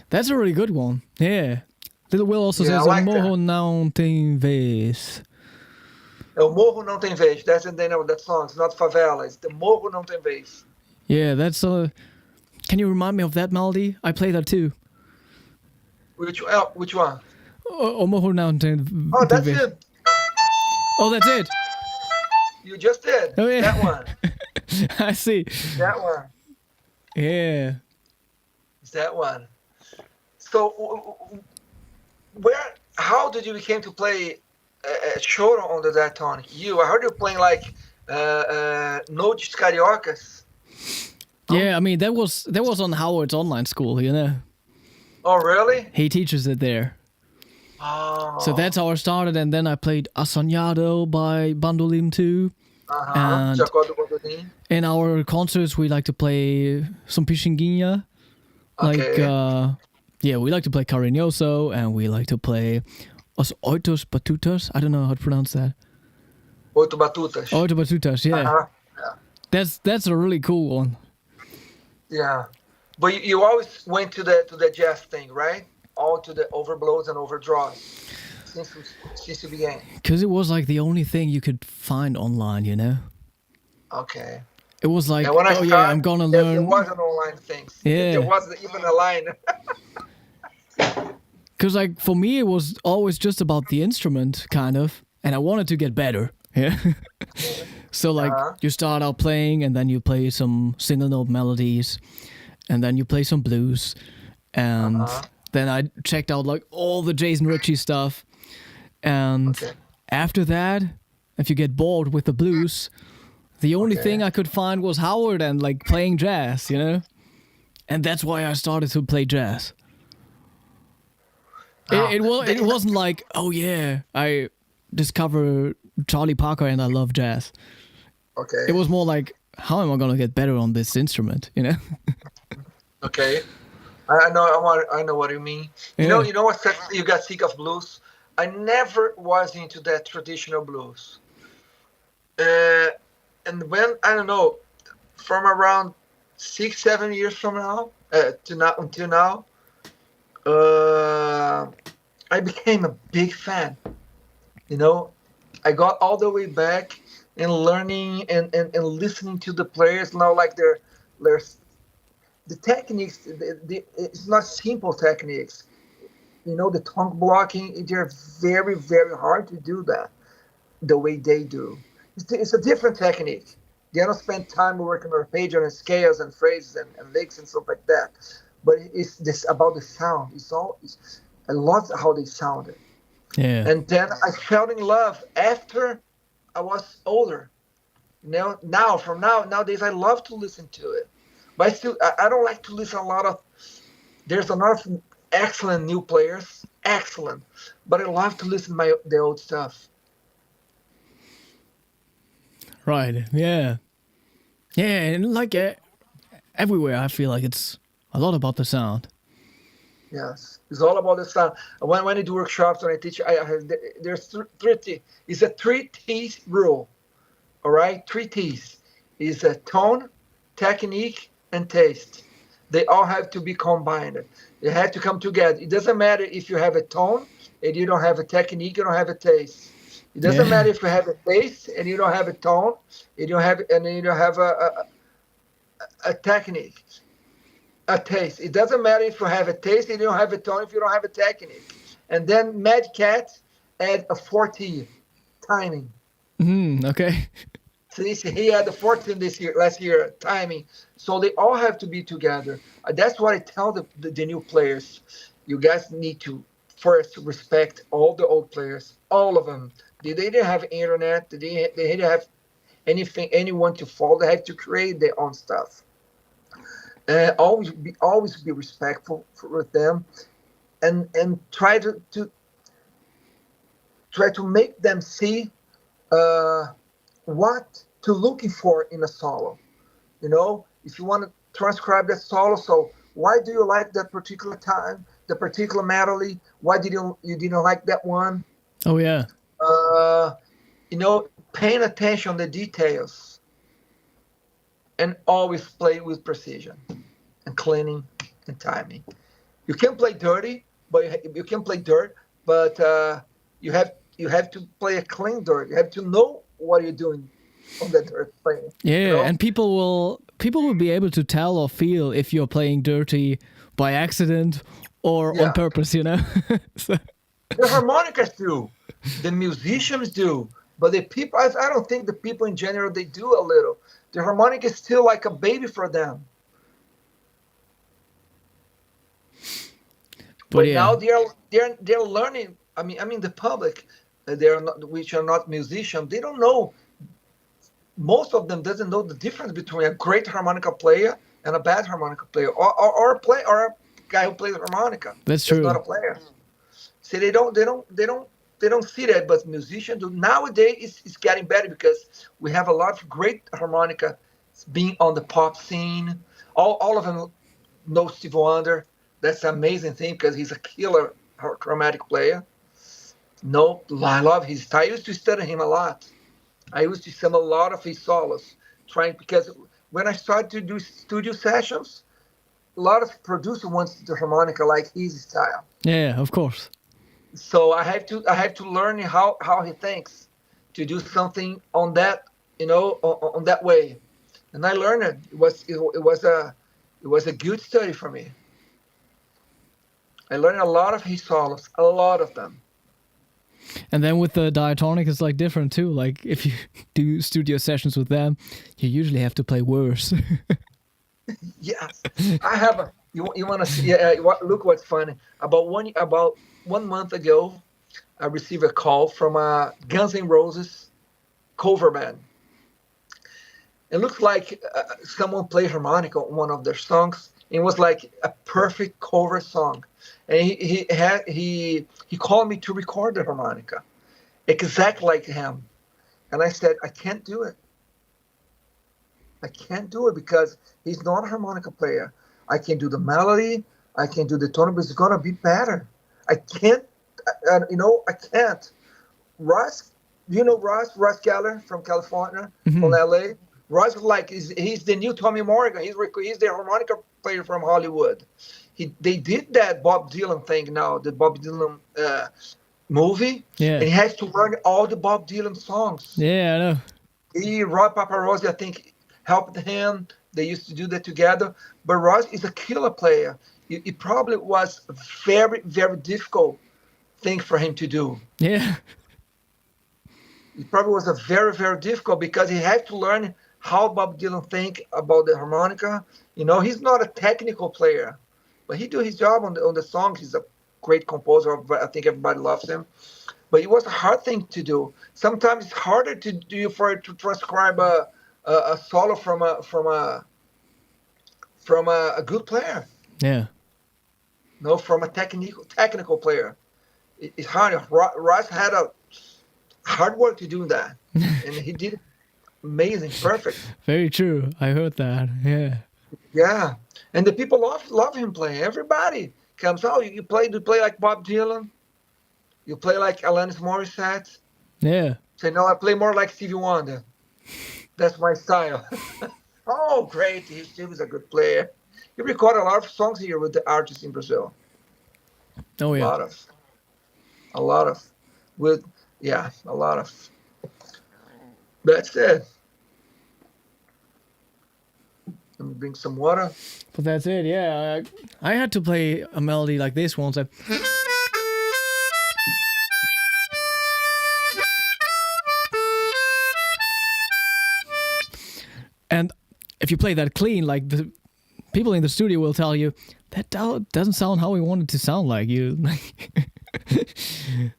That's a really good one. Yeah. Little Will also Yeah, I says, like Morro that. não tem vez. O Morro Não Tem Vez. That's the name of that song. It's not Favela. It's the Morro Não Tem Vez. Yeah, that's can you remind me of that melody? I play that too. Which one? O Morro não tem Oh, tem that's vez. it. Oh, that's it. You just did. Oh, yeah. That one. I see. That one. Yeah. It's that one. So, how did you became to play choro on the diatonic? I heard you playing like notes cariocas. Yeah, I mean that was on Howard's online school, you know. Oh, really? He teaches it there. Oh. So that's how I started, and then I played Assanhado by Bandolim too. And Jacó do Bandolim. in our concerts, we like to play some Pichinguinha. Okay. Like, we like to play Carinhoso, and we like to play Os Oitos Batutas. I don't know how to pronounce that. Oito Batutas. Oito Batutas, yeah. Yeah. That's a really cool one. Yeah. But you always went to the jazz thing, right? All to the overblows and overdraws since you began. Because it was like the only thing you could find online, you know? Okay. It was like, And when I started, I'm gonna there learn. was an online thing. Yeah. There wasn't even a line. Because like for me, it was always just about the instrument, kind of, and I wanted to get better. Yeah. So like you start out playing, and then you play some single note melodies, and then you play some blues, and then I checked out like all the Jason Ritchie stuff, and after that, if you get bored with the blues, the only thing I could find was Howard and like playing jazz, you know, and that's why I started to play jazz. It wasn't like, oh yeah, I discovered Charlie Parker and I love jazz. Okay. It was more like, how am I gonna get better on this instrument, you know? Okay. I know what you mean. Yeah. You know what? You got sick of blues. I never was into that traditional blues. Uh, and when I don't know, from around 6, 7 years from now to now until now, uh, I became a big fan. You know, I got all the way back and learning and listening to the players now, like their the techniques. It's not simple techniques. The tongue blocking. They're very very hard to do that the way they do. It's a different technique. They don't spend time working on arpeggio and scales and phrases and licks and stuff like that. But it's this about the sound. I love how they sounded. Yeah. And then I fell in love after I was older. Nowadays I love to listen to it. But I don't like to listen a lot of. There's a lot of excellent new players, excellent. But I love to listen to the old stuff. Right. Yeah. Yeah, and like everywhere, I feel like it's a lot about the sound. Yes, it's all about the sound. When I do workshops and I teach, there's three T. It's a three T's rule. All right, three T's is a tone, technique, and taste. They all have to be combined. They have to come together. It doesn't matter if you have a tone and you don't have a technique, you don't have a taste. It doesn't Yeah. matter if you have a taste and you don't have a tone, you don't have a technique. A taste. It doesn't matter if you have a taste and you don't have a tone if you don't have a technique. And then Mad Cat add a 40 timing. Okay. So he had the 14 last year timing. So they all have to be together. That's what I tell the new players. You guys need to first respect all the old players, all of them. They didn't have internet. They didn't have anyone to follow. They had to create their own stuff. Always be respectful with them, and try to make them see what to looking for in a solo. If you want to transcribe that solo, so why do you like that particular time, the particular melody? Why you didn't like that one? Oh yeah. Uh, Paying attention to the details, and always play with precision and cleaning and timing. You can play dirty, but you can play dirt, but you have to play a clean dirt. You have to know what you're doing on that dirt playing. Yeah, and people will be able to tell or feel if you're playing dirty by accident or on Yeah. purpose, So, The harmonicas do, the musicians do, but the people. I don't think the people in general they do a little. The harmonica is still like a baby for them. But yeah. now they're learning. I mean the public, they are not, which are not musicians. They don't know. Most of them doesn't know the difference between a great harmonica player and a bad harmonica player, or a guy who plays harmonica. That's true. Not a player. See, they don't see that, but musicians do. Nowadays, it's getting better because we have a lot of great harmonica being on the pop scene. All of them know Stevie Wonder. That's an amazing thing because he's a killer chromatic player. No, I love his style. I used to study him a lot. I used to sing a lot of his solos, because when I started to do studio sessions, a lot of producers wants the harmonica like his style. Yeah, of course. So I have to learn how he thinks to do something on that on that way, and I learned it. It was a good study for me. I learned a lot of his solos, a lot of them. And then with the diatonic, it's like different too. Like if you do studio sessions with them, you usually have to play worse. Yes, I have a. You want to see? Look what's funny. About 1 month ago, I received a call from a Guns N' Roses cover band. It looks like someone played harmonica on one of their songs. It was like a perfect cover song, and he called me to record the harmonica, exactly like him. And I said, I can't do it. I can't do it because he's not a harmonica player. I can do the melody, I can do the tone, but it's gonna be better. I can't, I can't. Russ, Russ Geller from California, from LA. Russ is like he's the new Tommy Morgan. He's the harmonica player from Hollywood. They did that Bob Dylan thing now, the Bob Dylan movie, Yeah. and he has to learn all the Bob Dylan songs. Yeah, I know. Roy Paparazzi, I think, helped him. They used to do that together. But Russ is a killer player. It probably was a very, very difficult thing for him to do. Yeah. It probably was a very, very difficult because he had to learn how Bob Dylan think about the harmonica. He's not a technical player, but he do his job on the song. He's a great composer. I think everybody loves him. But it was a hard thing to do. Sometimes it's harder to do for it to transcribe a solo from a good player. Yeah. No, from a technical player. It's hard. Russ had a hard work to do that, and he did it amazing, perfect. Very true. I heard that. Yeah. Yeah, and the people love him playing. Everybody comes, oh, you play like Bob Dylan, you play like Alanis Morissette. Yeah. Say, no, I play more like Stevie Wonder. That's my style. Oh, great. Stevie's a good player. He recorded a lot of songs here with the artists in Brazil. Oh, yeah. A lot of. That's it. Let me bring some water. But that's it, yeah. I had to play a melody like this once. And if you play that clean, like the people in the studio will tell you, that doesn't sound how we want it to sound like you.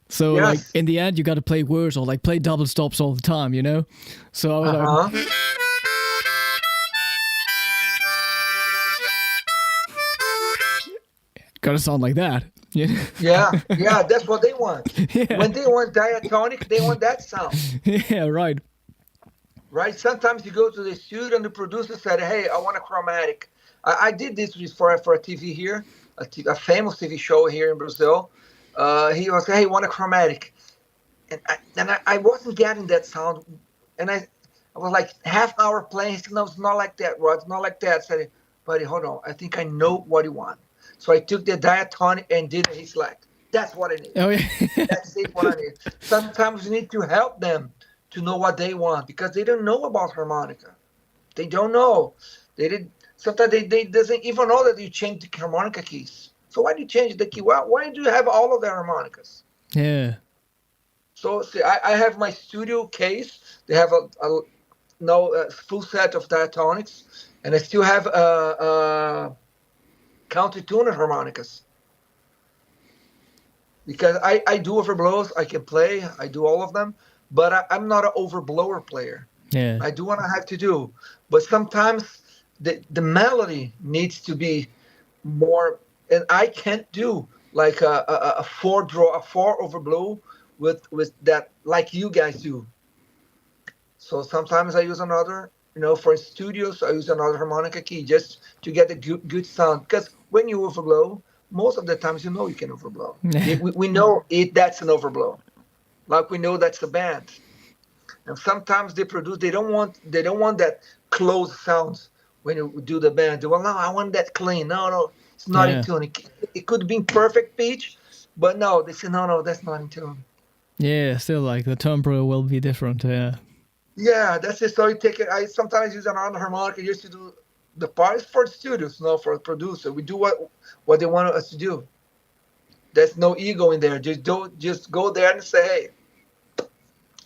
So Yes. like in the end you got to play worse or like play double stops all the time, So I was like, gotta sound like that. Yeah, that's what they want. Yeah. When they want diatonic, they want that sound. Yeah, right. Right? Sometimes you go to the studio and the producer said, hey, I want a chromatic. I did this for a TV here, a famous TV show here in Brazil. He was, hey, I want a chromatic. And I wasn't getting that sound. And I was like half an hour playing. He said, no, it's not like that, Rod. It's not like that. I said, buddy, hold on. I think I know what you want. So I took the diatonic and did it. He's like, that's what I need. Oh yeah. That's it, what I need. Sometimes you need to help them to know what they want because they don't know about harmonica. They don't know. Sometimes they doesn't even know that you change the harmonica keys. So why do you change the key? Why do you have all of the harmonicas? Yeah. So see, I have my studio case. They have a full set of diatonics, and I still have countertuner harmonicas. Because I do overblows, I can play, I do all of them, but I'm not an overblower player. Yeah. I do what I have to do, but sometimes the melody needs to be more, and I can't do like a four overblow with that like you guys do. So sometimes I use another, for studios I use another harmonica key just to get a good sound. Because when you overblow, most of the times you can overblow. we know that's an overblow, like we know that's a band. And sometimes they don't want that close sounds when you do the band. Well, no, I want that clean. No, it's not in tune. It could be in perfect pitch, but no, they say no, that's not in tune. Yeah, still like the timbre will be different. Yeah. Yeah, that's it. So you take it. I sometimes use another harmonica just to do the parts for the studios, no, for the producer. We do what they want us to do. There's no ego in there. Just go there and say, hey,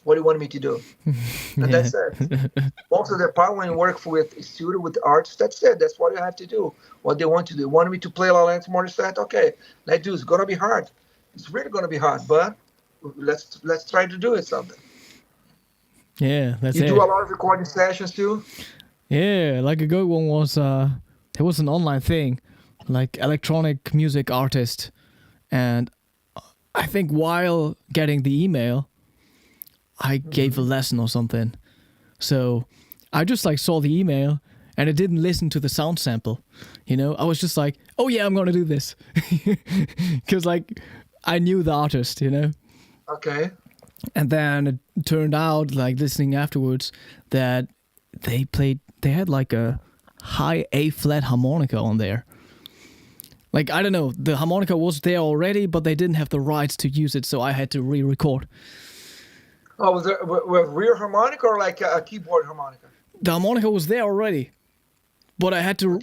what do you want me to do? And that's it. Most of the part when you work with a studio, with artists, that's it. That's what you have to do. What they want to do. Want me to play Alanis Morissette? Okay, let's do it. It's gonna be hard. It's really gonna be hard, but let's try to do it something. Yeah, that's You it. do a lot of recording sessions too? Yeah, like a good one was there was an online thing, like electronic music artist, and I think while getting the email, I gave a lesson or something. So I just like saw the email and I didn't listen to the sound sample. You know, I was just like, oh yeah, I'm gonna do this, because like I knew the artist, you know. Okay. And then it turned out, like listening afterwards, that they had like a high A flat harmonica on there. Like, I don't know, the harmonica was there already, but they didn't have the rights to use it, so I had to re-record. Oh, was there with rear harmonica or like a keyboard harmonica? The harmonica was there already, but I had to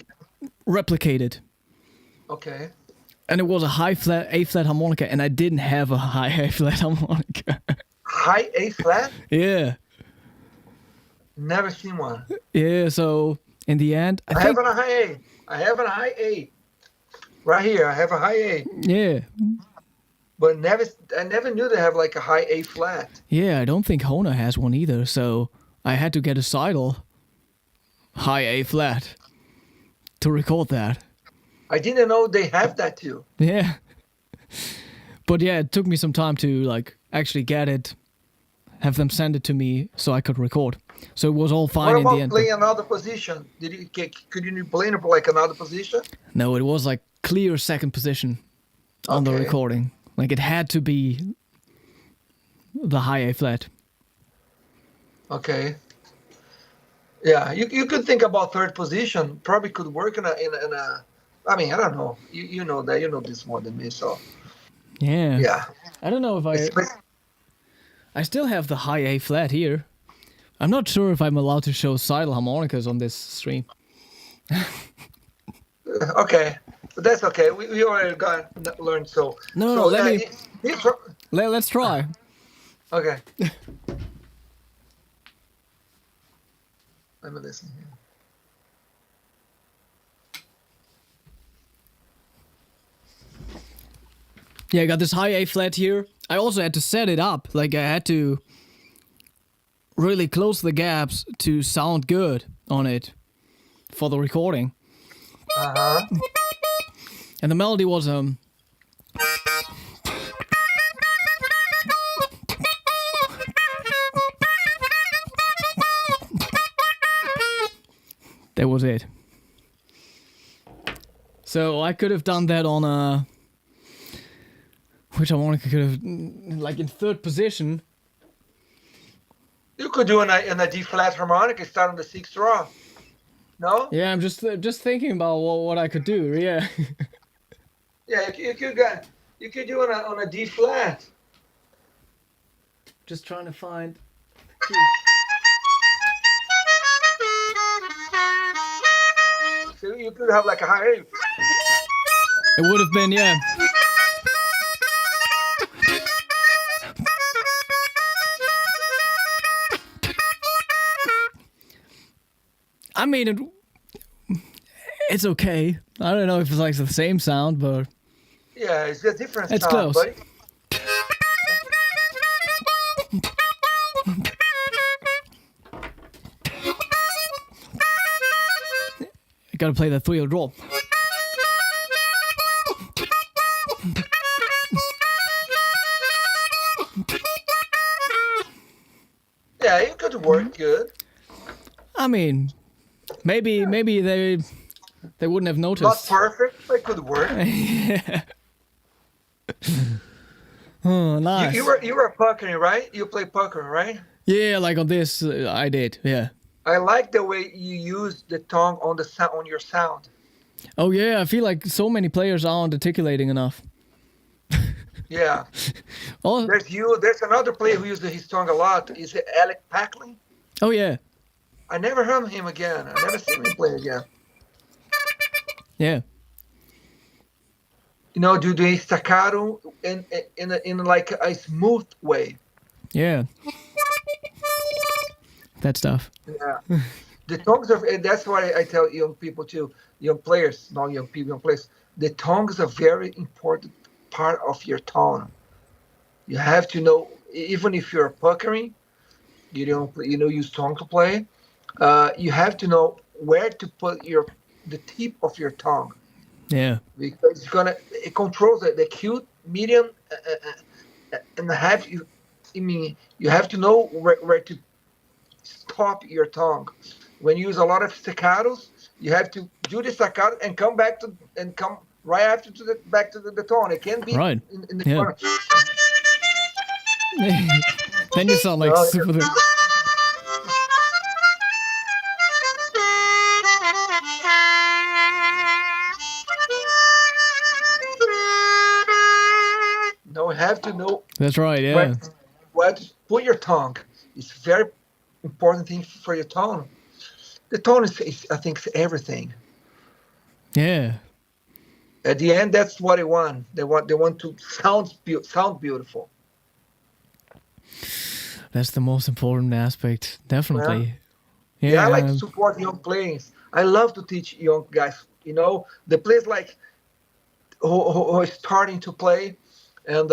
replicate it. Okay. And it was a high flat A flat harmonica, and I didn't have a high A flat harmonica. High A flat? Yeah. Never seen one. Yeah, so in the end, I think... have a high A. I have a high A. Right here, I have a high A. Yeah. But I never knew they have like a high A flat. Yeah, I don't think Hohner has one either, so I had to get a Seidel high A flat to record that. I didn't know they have that too. Yeah. But yeah, it took me some time to like actually get it, have them send it to me so I could record. So it was all fine in the end. What about playing another position? Could you play like another position? No, it was like clear second position on the recording. Like it had to be the high A flat. Okay. Yeah, you could think about third position. Probably could work in a. I mean, I don't know. You know that. You know this more than me, so. Yeah. Yeah. I don't know if I still have the high A flat here. I'm not sure if I'm allowed to show Seidel harmonicas on this stream. Okay, but that's okay. We already learned. So no. Let's try. Okay. Let me listen here. Yeah, I got this high A flat here. I also had to set it up. Like I had to really close the gaps to sound good on it for the recording. Uh-huh. And the melody was that was it. So I could have done that on a... Which harmonica could have... Like in third position. You could do in a D flat harmonica, start on the sixth draw. No? Yeah, I'm just thinking about what I could do. Yeah. Yeah, you could do on a D flat. Just trying to find the key. So you could have like a high A. It would have been, yeah. I mean, it's okay. I don't know if it's like the same sound, but... Yeah, it's a different it's sound, close. buddy. I gotta play the 3-0 draw. Yeah, it could work good. I mean, maybe they wouldn't have noticed. Not perfect, but it could work. Yeah. Oh, nice. You were puckering, right? You play puckering, right? Yeah, like on this, I did. Yeah. I like the way you use the tongue on the sound on your sound. Oh yeah, I feel like so many players aren't articulating enough. Yeah. Oh. There's another player who uses his tongue a lot. Is it Alec Packley? Oh yeah. I never heard him again. I never seen him play again. Yeah. You know, do the staccato in like a smooth way. Yeah. That stuff. Yeah. The tongues are. That's why I tell young people too, young players, not young people, young players. The tongue is a very important part of your tone. You have to know, even if you're puckering, you don't use tongue to play. You have to know where to put the tip of your tongue. Yeah. Because it controls the acute, medium, and you have to know where to stop your tongue. when you use a lot of staccatos, you have to do the staccato and come back to and come right after to the back to the tone. It can't be Right. in the Yeah. front. Then you sound like No, super. no, have to know That's right. where Yeah. where to put your tongue. It's very important thing for your tone. The tone is I think, is everything. Yeah. At the end, that's what they want. They want to sound beautiful. That's the most important aspect. Definitely. Yeah, I like to Yeah. support young players. I love to teach young guys. The players like who are starting to play, and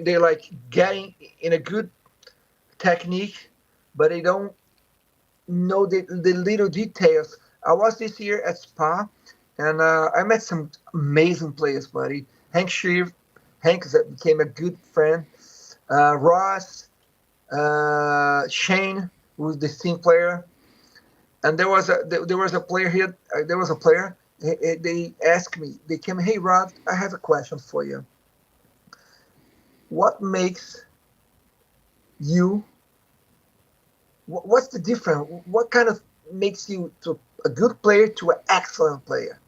they like getting in a good technique, but they don't know the little details. I was this year at Spa, and I met some amazing players, buddy. Hank that became a good friend. Ross, Shane, who's the team player, and there was a player here. There was a player. They asked me. They came. Hey, Rod, I have a question for you. What makes you? What's the difference? What kind of makes you to a good player to an excellent player?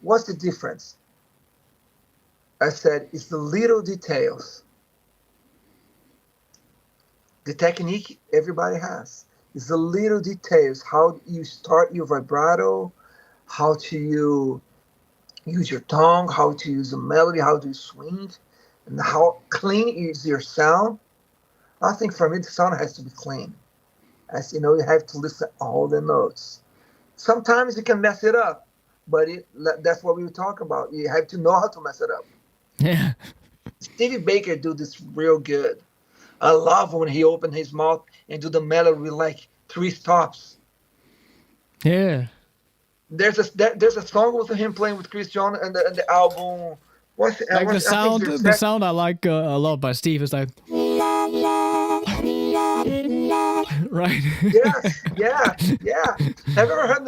What's the difference? I said it's the little details. The technique everybody has. It's the little details. How you start your vibrato, how to you use your tongue, how to use a melody, how to swing, and how clean is your sound. I think for me the sound has to be clean. As you know, you have to listen all the notes. Sometimes you can mess it up, but that's what we were talking about. You have to know how to mess it up. Yeah. Stevie Baker do this real good. I love when he opened his mouth and do the melody with like 3 stops. Yeah. There's a song with him playing with Chris John and the album. Like the I think sound, there's the sound I like a lot by Steve is like, right? Yes, yeah, yeah. Have you ever heard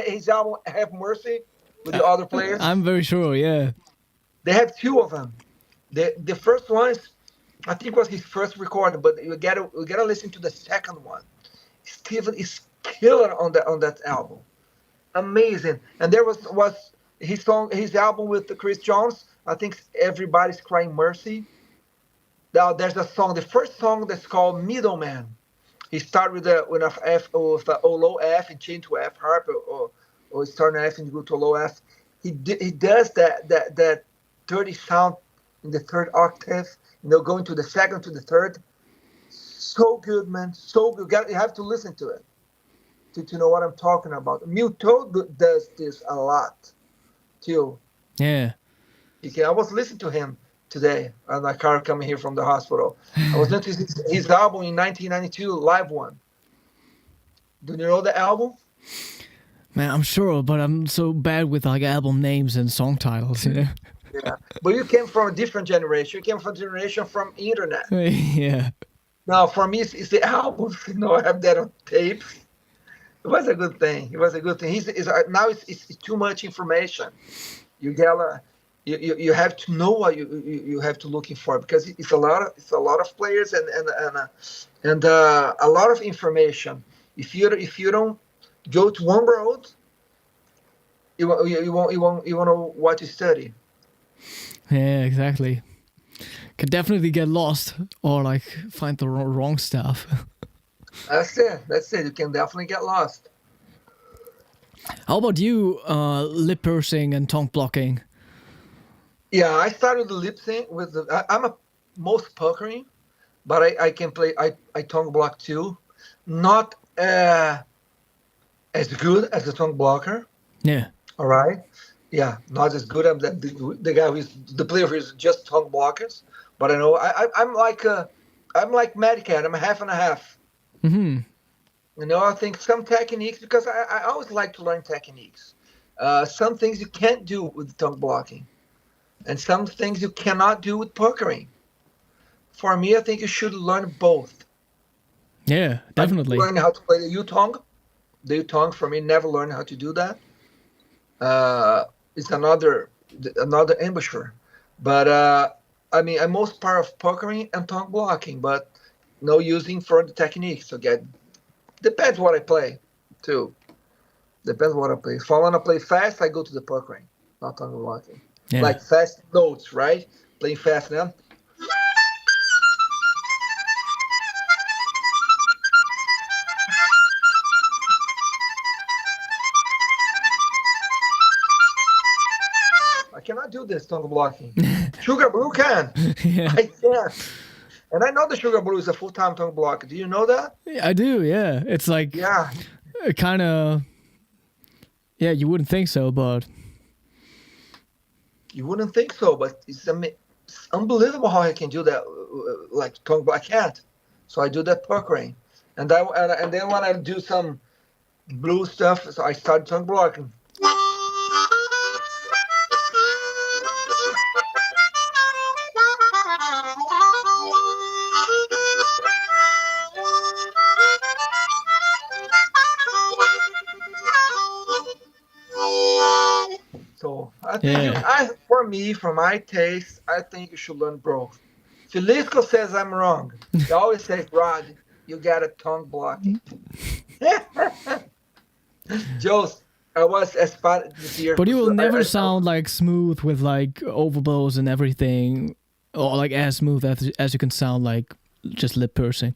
his album Have Mercy with the other players? I'm very sure. Yeah. They have 2 of them. The first one is, I think, was his first recording, but you gotta listen to the second one. Steven is killer on that album. Amazing. And there was his album with Chris Jones. I think Everybody's Crying Mercy. Now there's a song, the first song that's called Middleman. He started with a F with a low F and change to F harp, or start an F and go to a low F. He does that dirty sound in the third octave, going to the second to the third. So good, man. So good. You have to listen to it to know what I'm talking about. Muto does this a lot too. Yeah. I was listening to him today on my car coming here from the hospital. I was listening to his album in 1992, Live One. Do you know the album? Man, I'm sure, but I'm so bad with like album names and song titles. You know? Yeah. But you came from a different generation. You came from a generation from internet. Yeah. Now, for me, it's the albums. I have that on tape. It was a good thing. It was a good thing. Now it's too much information. You gotta, you have to know what you have to looking for, because it's a lot of players and a lot of information. If you don't go to one road, you won't know what to study. Yeah, exactly. Could definitely get lost or like find the wrong stuff. That's it. You can definitely get lost. How about you, lip pursing and tongue blocking? Yeah, I started the lip sync with I'm a most puckering, but I can play. I tongue block too, not as good as the tongue blocker. Yeah. All right. Yeah, not as good. I'm the guy who's the player who's just tongue blockers. But I know I'm like Madcat. I'm a half and a half. Mm-hmm. I think some techniques, because I always like to learn techniques. Some things you can't do with tongue blocking, and some things you cannot do with puckering. For me, I think you should learn both. Yeah, definitely. Learning how to play the U-tongue. The U-tongue for me, never learned how to do that. It's another embouchure. But I mean, I'm most part of puckering and tongue blocking, but no using for the technique. So depends what I play, too. Depends what I play. If I want to play fast, I go to the puckering, not tongue blocking. Yeah. Like fast notes, right? Playing fast now. I cannot do this tongue blocking. Sugar Blue can. Yeah. I can't. And I know the Sugar Blue is a full-time tongue blocker. Do you know that? Yeah, I do, yeah. It's like Yeah. kind of, yeah, you wouldn't think so, but You wouldn't think so, but it's unbelievable how I can do that, like tongue block. I can't. So I do that puckering. And then when I do some blue stuff, so I start tongue blocking. So I think for me, for my taste, I think you should learn both. Felico says I'm wrong. He always says, Rod, you got a tongue blocking. Joe's, I was as part this year. But you will never sound like smooth with like overblows and everything, or like as smooth as you can sound like just lip pursing.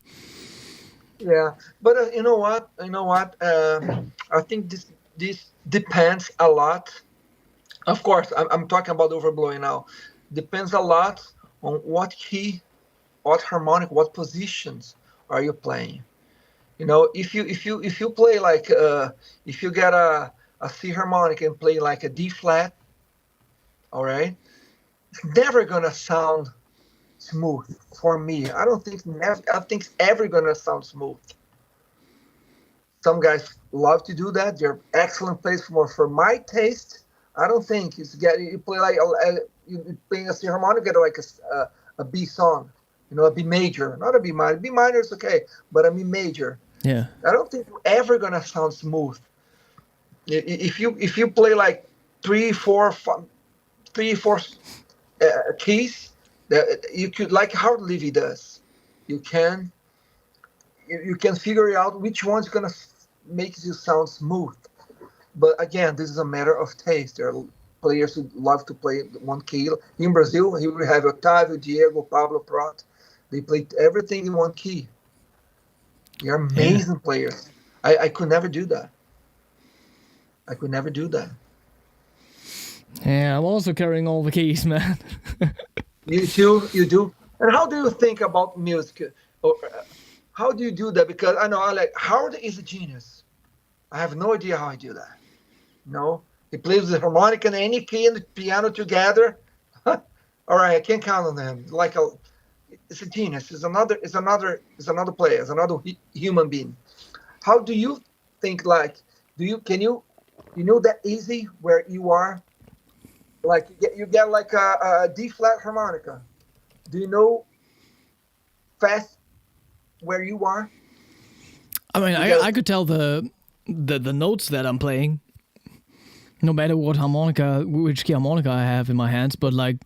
Yeah, but you know what? I think this depends a lot. Of course, I'm talking about overblowing now. Depends a lot on what key, what harmonic, what positions are you playing. You know, if you play like if you get a C harmonic and play like a D flat, all right, it's never gonna sound smooth for me. I think it's ever gonna sound smooth. Some guys love to do that. They're excellent players. For my taste, I don't think you play like you playing a C harmonic, get like a B song, you know, a B major, not a B minor. B minor is okay, but a B major. Yeah. I don't think you're ever gonna sound smooth. If you play like three, four keys, that you could, like how Levy does, you can figure out which one's gonna make you sound smooth. But again, this is a matter of taste. There are players who love to play one key. In Brazil, here we have Otávio, Diego, Pablo Prat. They play everything in one key. They're amazing players. I could never do that. I could never do that. Yeah, I'm also carrying all the keys, man. You too? You do? And how do you think about music? Or how do you do that? Because I know Howard is a genius. I have no idea how I do that. No, he plays the harmonica and any key and the piano together. All right, I can't count on him. It's a genius. It's another player. It's another human being. How do you think? Can you that easy where you are? Like you get like a D flat harmonica. Do you know fast where you are? I mean, I could tell the notes that I'm playing, no matter which key harmonica I have in my hands. But like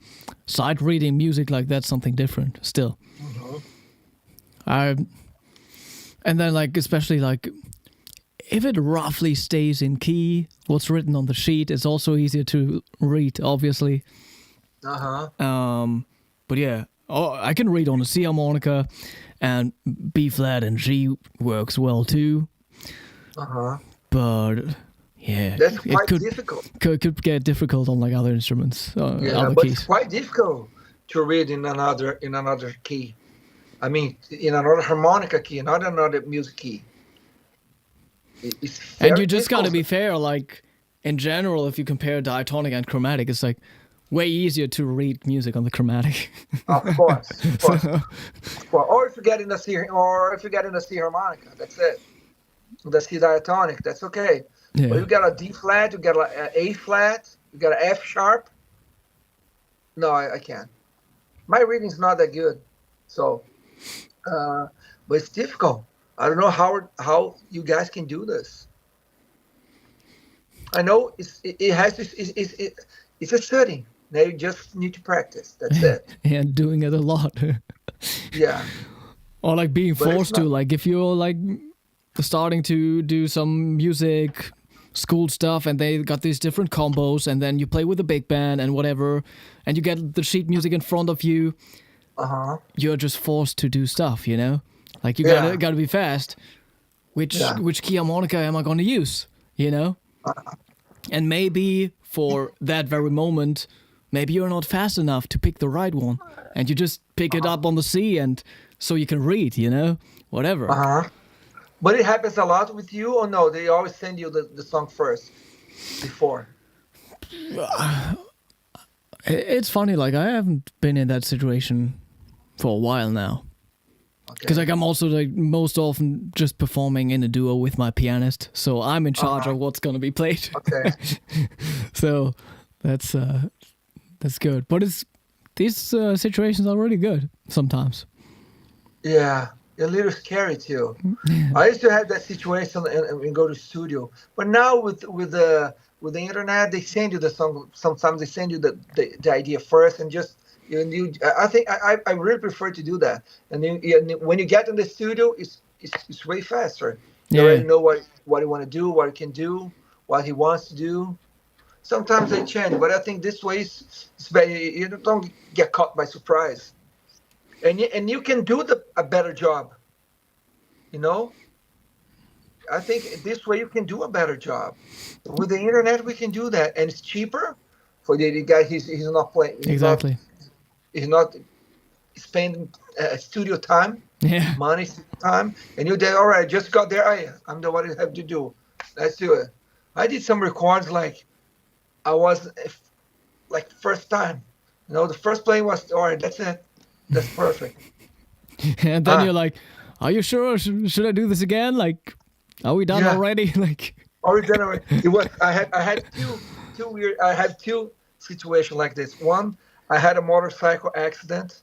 sight reading music, like that's something different still. And then like especially like if it roughly stays in key, what's written on the sheet is also easier to read, obviously. But yeah, I can read on a C harmonica, and B flat and G works well too. But yeah, that's quite difficult. Could get difficult on like other instruments. Other but keys. It's quite difficult to read in another key. I mean, in another harmonica key, not another music key. And you just got to be fair. Like in general, if you compare diatonic and chromatic, it's like way easier to read music on the chromatic. Of course. Or if you get in a C, harmonica, that's it. The C diatonic, that's okay. Yeah. But you got a D flat, you got an A flat, you got an F sharp. No, I can't. My reading's not that good, so. But it's difficult. I don't know how you guys can do this. I know it has this, it's a study. Now you just need to practice. That's it. And doing it a lot. Yeah. Or like being But it's forced to, not. like if you're like starting to do some music school stuff and they got these different combos and then you play with a big band and whatever and you get the sheet music in front of you, Uh-huh. you're just forced to do stuff, you know? Like you Yeah. gotta be fast. Yeah. Which key harmonica am I gonna use? You know? And maybe for that very moment, maybe you're not fast enough to pick the right one. And you just pick it up on the C and so you can read, you know? Whatever. Uh-huh. But it happens a lot with you, or no? They always send you the song first before. It's funny, like I haven't been in that situation for a while now. Because Okay. like I'm also like most often just performing in a duo with my pianist, so I'm in charge of what's gonna be played. Okay. So that's good. But these situations are really good sometimes. Yeah. A little scary too. I used to have that situation and go to studio, but now with the internet, they send you the song. Sometimes they send you the idea first, and just you. I think I really prefer to do that. And then when you get in the studio, it's way faster. You Yeah. already know what you want to do, what you can do, what he wants to do. Sometimes they change, but I think this way is better. You don't get caught by surprise, and you can do a better job. You know, I think this way you can do a better job. With the internet, we can do that, and it's cheaper for the guy. He's not playing. Exactly. He's not spending studio time, Yeah. money, studio time, and you did all right. Just got there. I'm the what you have to do. Let's do it. I did some records like I was like first time. You know, the first playing was all right. That's it. That's perfect. And then Ah. you're like, are you sure? Should I do this again? Like, are we done Yeah. already? Like, Originally, it was. I had two weird. I had two situations like this. One, I had a motorcycle accident.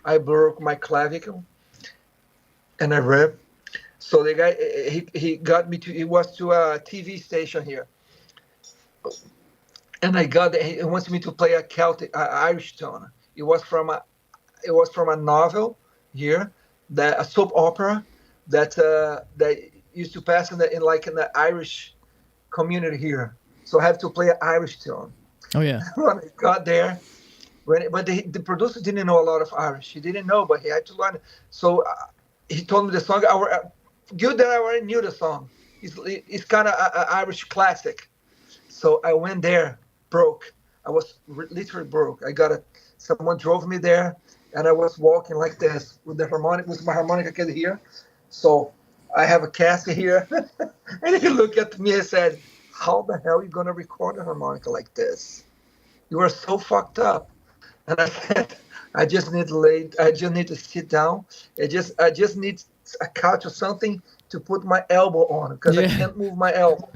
I broke my clavicle, and I ripped. So the guy he got me to. It was to a TV station here, and I got. He wants me to play a Celtic, Irish tone. It was from a novel here, that a soap opera that used to pass in the Irish community here. So I have to play an Irish tune. oh yeah. When I got there, but the producer didn't know a lot of Irish. He didn't know, but he had to learn. So he told me the song. Good that I already knew the song. It's kind of an Irish classic. So I went there, broke. I was literally broke. Someone drove me there, and I was walking like this with my harmonica kit here. So I have a cast here, and he looked at me and said, "How the hell are you gonna record a harmonica like this? You are so fucked up." And I said, "I just need to sit down. I just need a couch or something to put my elbow on because I Yeah. can't move my elbow."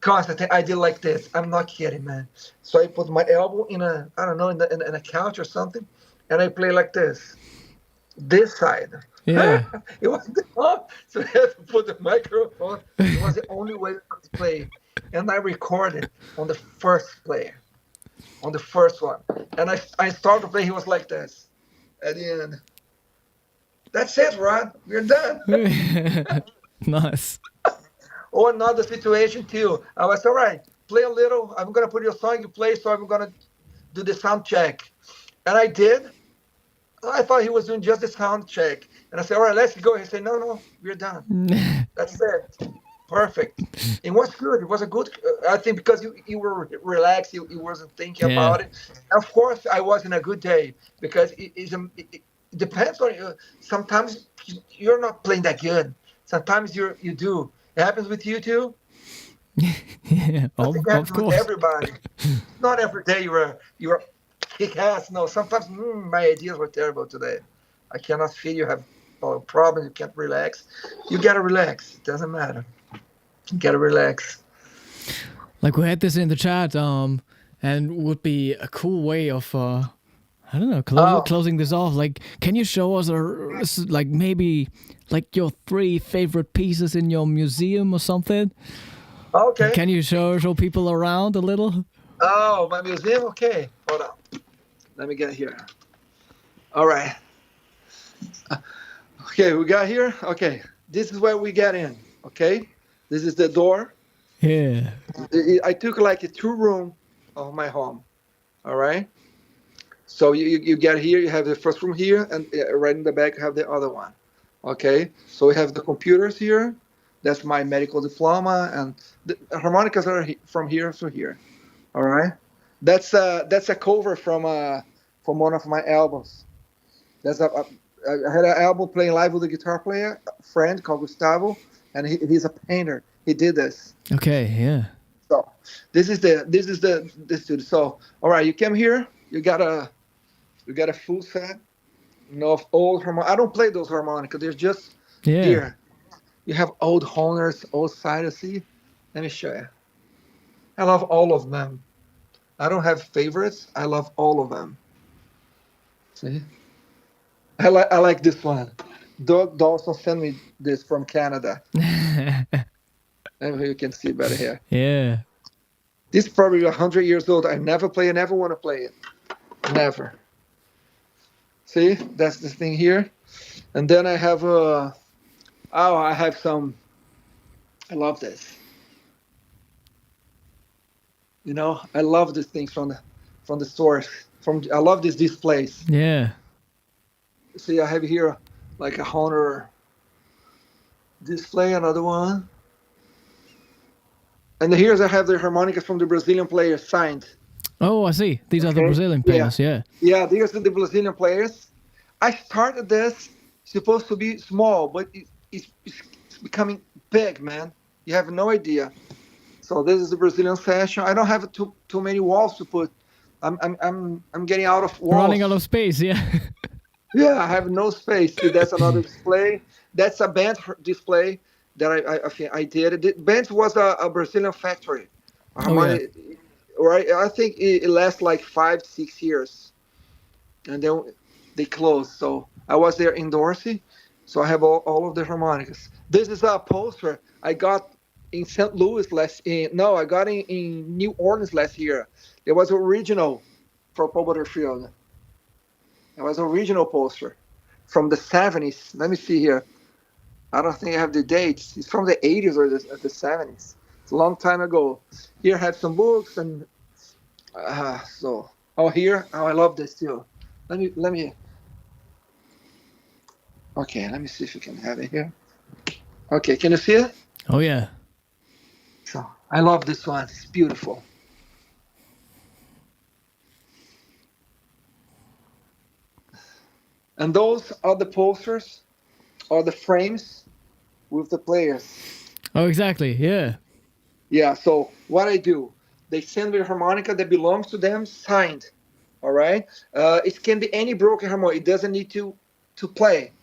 Constantine, I did like this. I'm not kidding, man. So I put my elbow in in a couch or something, and I play like this side. Yeah. It was so I had to put the microphone. It was the only way I could play, and I recorded on the first player, on the first one, and I started to play. He was like this, at the end. That's it, Rod. We're done. Nice. Or another situation too. I was all right. Play a little. I'm gonna put your song. You play, so I'm gonna do the sound check, and I did. I thought he was doing just the sound check, and I said, "All right, let's go." He said, "No, we're done. That's it. Perfect." It was good. It was a good. I think because you were relaxed, you wasn't thinking Yeah. about it. Of course, I was in a good day because it depends on you. Sometimes you're not playing that good. Sometimes you do. It happens with you too. Yeah. I Of think it happens with course. everybody. Not every day you're kick ass. No, sometimes my ideas were terrible today. I cannot feel you have problems. You can't relax. You gotta relax. It doesn't matter. You gotta relax. Like we had this in the chat, and would be a cool way of I don't know, Oh, closing this off, like, can you show us, like, maybe, like, your 3 favorite pieces in your museum or something? okay. Can you show people around a little? Oh, my museum. Okay, hold on. Let me get here. All right. Okay, we got here. Okay, this is where we get in. Okay, this is the door. Yeah. I took like a 2 room of my home. All right. So you get here. You have the first room here, and right in the back you have the other one. Okay. So we have the computers here. That's my medical diploma, and the harmonicas are from here to here. All right. That's a cover from one of my albums. I had an album playing live with a guitar player, a friend called Gustavo, and he's a painter. He did this. Okay, yeah. So this studio. So all right, you came here. You got a full set. Of old harmonica. I don't play those harmonica. They're just Yeah. here. You have old Hohners, old Sidesy. Let me show you. I love all of them. I don't have favorites. I love all of them. See? I like this one. Doug Dawson sent me this from Canada. Maybe you can see better here. Yeah. This is probably 100 years old. I never play it, never want to play it. Never. See? That's this thing here. And then I have I have some. I love this. I love these things from the source. I love these displays. Yeah. See, I have here like a Hohner display, another one. And here's I have the harmonicas from the Brazilian players signed. Oh, I see. These are the Okay. Brazilian players, yeah. Yeah, these are the Brazilian players. I started this supposed to be small, but it's becoming big, man. You have no idea. So this is the Brazilian session. I don't have too many walls to put. I'm getting out of walls. Running out of space, yeah. Yeah, I have no space. See, that's another display. That's a band display that I did. Band was a Brazilian factory. Oh, yeah. Right? I think it lasts like 5-6 years, and then they closed. So I was there in Dorsey, so I have all of the harmonicas. This is a poster I got in St. Louis I got in New Orleans last year. It was original for Paul Butterfield. It was original poster from the 70s. Let me see here. I don't think I have the dates. It's from the 80s or the 70s. It's a long time ago. Here I have some books and here. Oh, I love this too. Let me. Okay, let me see if you can have it here. Okay, can you see it? Oh, yeah. So I love this one. It's beautiful. And those are the posters or the frames with the players. Oh, exactly, yeah. Yeah, so what I do, they send me a harmonica that belongs to them, signed. All right? It can be any broken harmonica. It doesn't need to play.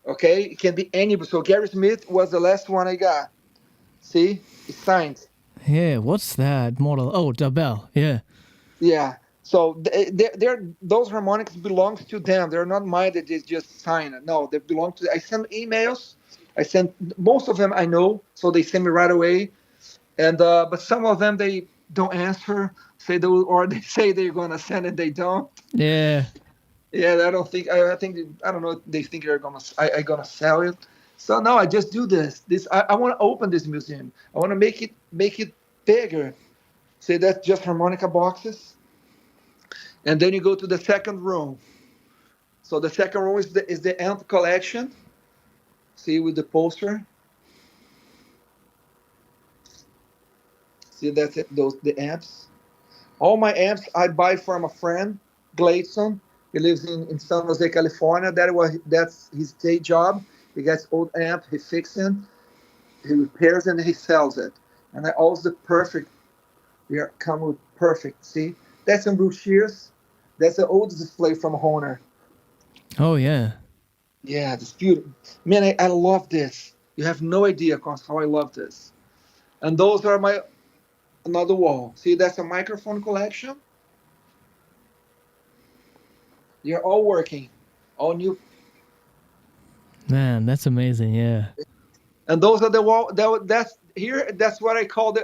Okay? It can be any. So Gary Smith was the last one I got. See? It's signed. Yeah, what's that model? Oh, the bell, yeah. Yeah. So those harmonicas belongs to them. They're not mine that they just sign it. No, they belong to. I send emails. I send most of them I know, so they send me right away. And but some of them they don't answer, or they say they're gonna send it, they don't. Yeah. Yeah, I don't think. I think I don't know. They think they're gonna sell it. So no, I just do this. I want to open this museum. I want to make it bigger. See, that's just harmonica boxes. And then you go to the second room. So the second room is the amp collection. See, with the poster. See, that's it. The amps. All my amps I buy from a friend, Gladson. He lives in San Jose, California. That's his day job. He gets old amp, he fixes it, he repairs it, and he sells it. And I also perfect. We are come with perfect. See, that's some brochures. That's an old display from Hohner. Oh, yeah. Yeah, it's beautiful. Man, I love this. You have no idea, Const, how I love this. And those are another wall. See, that's a microphone collection. They're all working, all new. Man, that's amazing. Yeah. And those are the wall. That's here. That's what I call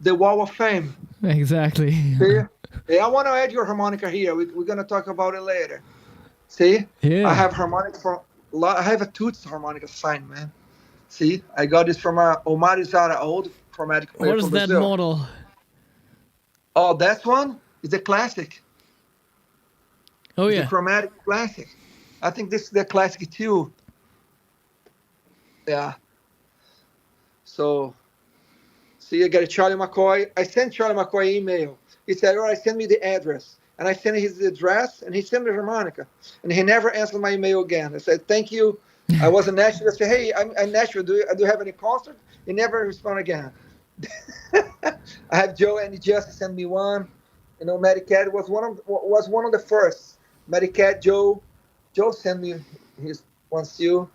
the wall of fame. Exactly. See? Hey, I want to add your harmonica here. We're gonna talk about it later. See? I Yeah. have harmonica from. I have a Toots harmonica signed, man. See? I got this from Omar Zara, old chromatic player What is from that Brazil. model? Oh, that one is the classic. Oh It's a yeah. chromatic classic. I think this is the classic too. Yeah. So, see, I got a Charlie McCoy. I sent Charlie McCoy email. He said, all right, send me the address. And I sent his address, and he sent me the harmonica. And he never answered my email again. I said, thank you. I was in Nashville. I said, hey, I'm in Nashville. Do you have any concert? He never responded again. I have Joe and he just sent me one. You know, Medicat was one of the first. Medicat, Joe sent me his one too.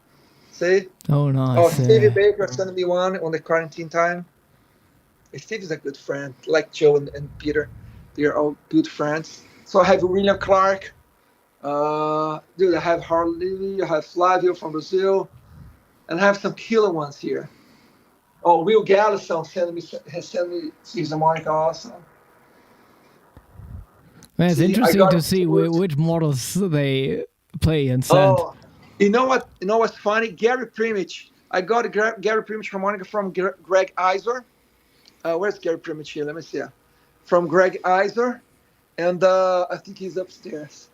See? Oh Oh, nice. Stevie Yeah. Baker sent me one on the quarantine time. Steve is a good friend, like Joe and Peter. They're all good friends. So I have William Clark. Dude, I have Harley. I have Flavio from Brazil. And I have some killer ones here. Oh, Will Gallison has sent me his harmonica also. Man, it's See, I interesting got to it. see which models they play and send. Oh, you know what? You know what's funny? Gary Primich. I got a Gary Primich harmonica from Greg Iser. Where's Gary Primich here? Let me see. From Greg Iser, and I think he's upstairs.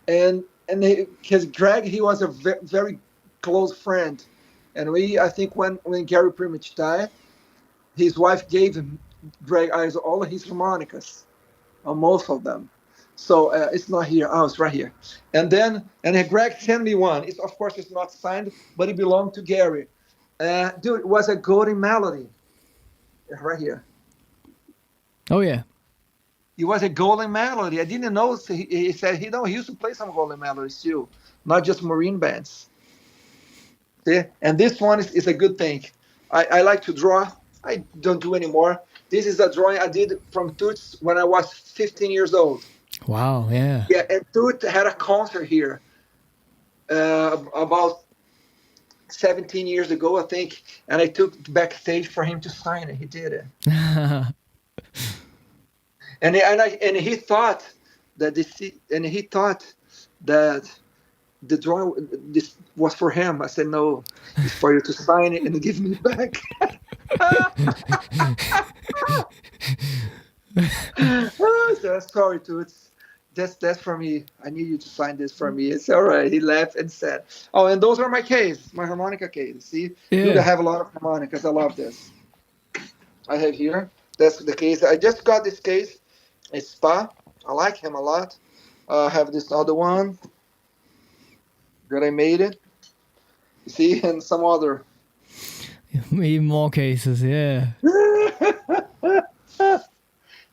And because Greg, he was a very close friend, and I think when Gary Primich died, his wife gave him Greg Iser all of his harmonicas, most of them. So it's not here. Oh, it's right here. And then Greg sent me one. It's of course it's not signed, but it belonged to Gary. Dude, it was a golden melody. Right here. Oh yeah. It was a golden melody. I didn't know. He said he used to play some golden melodies too, not just marine bands. See? And this one is a good thing. I like to draw. I don't do anymore. This is a drawing I did from Toots when I was 15 years old. Wow. Yeah. Yeah, and Toots had a concert here about 17 years ago, I think, and I took backstage for him to sign it. He did it. And he thought that the drawing this was for him. I said no, it's for you to sign it and give me back. So, sorry, Toots. That's for me. I need you to sign this for me. It's all right. He laughed and said, "Oh, and those are my case, my harmonica case. See, Dude, I have a lot of harmonicas. I love this. I have here. That's the case. I just got this case. It's Spa. I like him a lot. I have this other one that I made it. You see, and some other. Even more cases, yeah.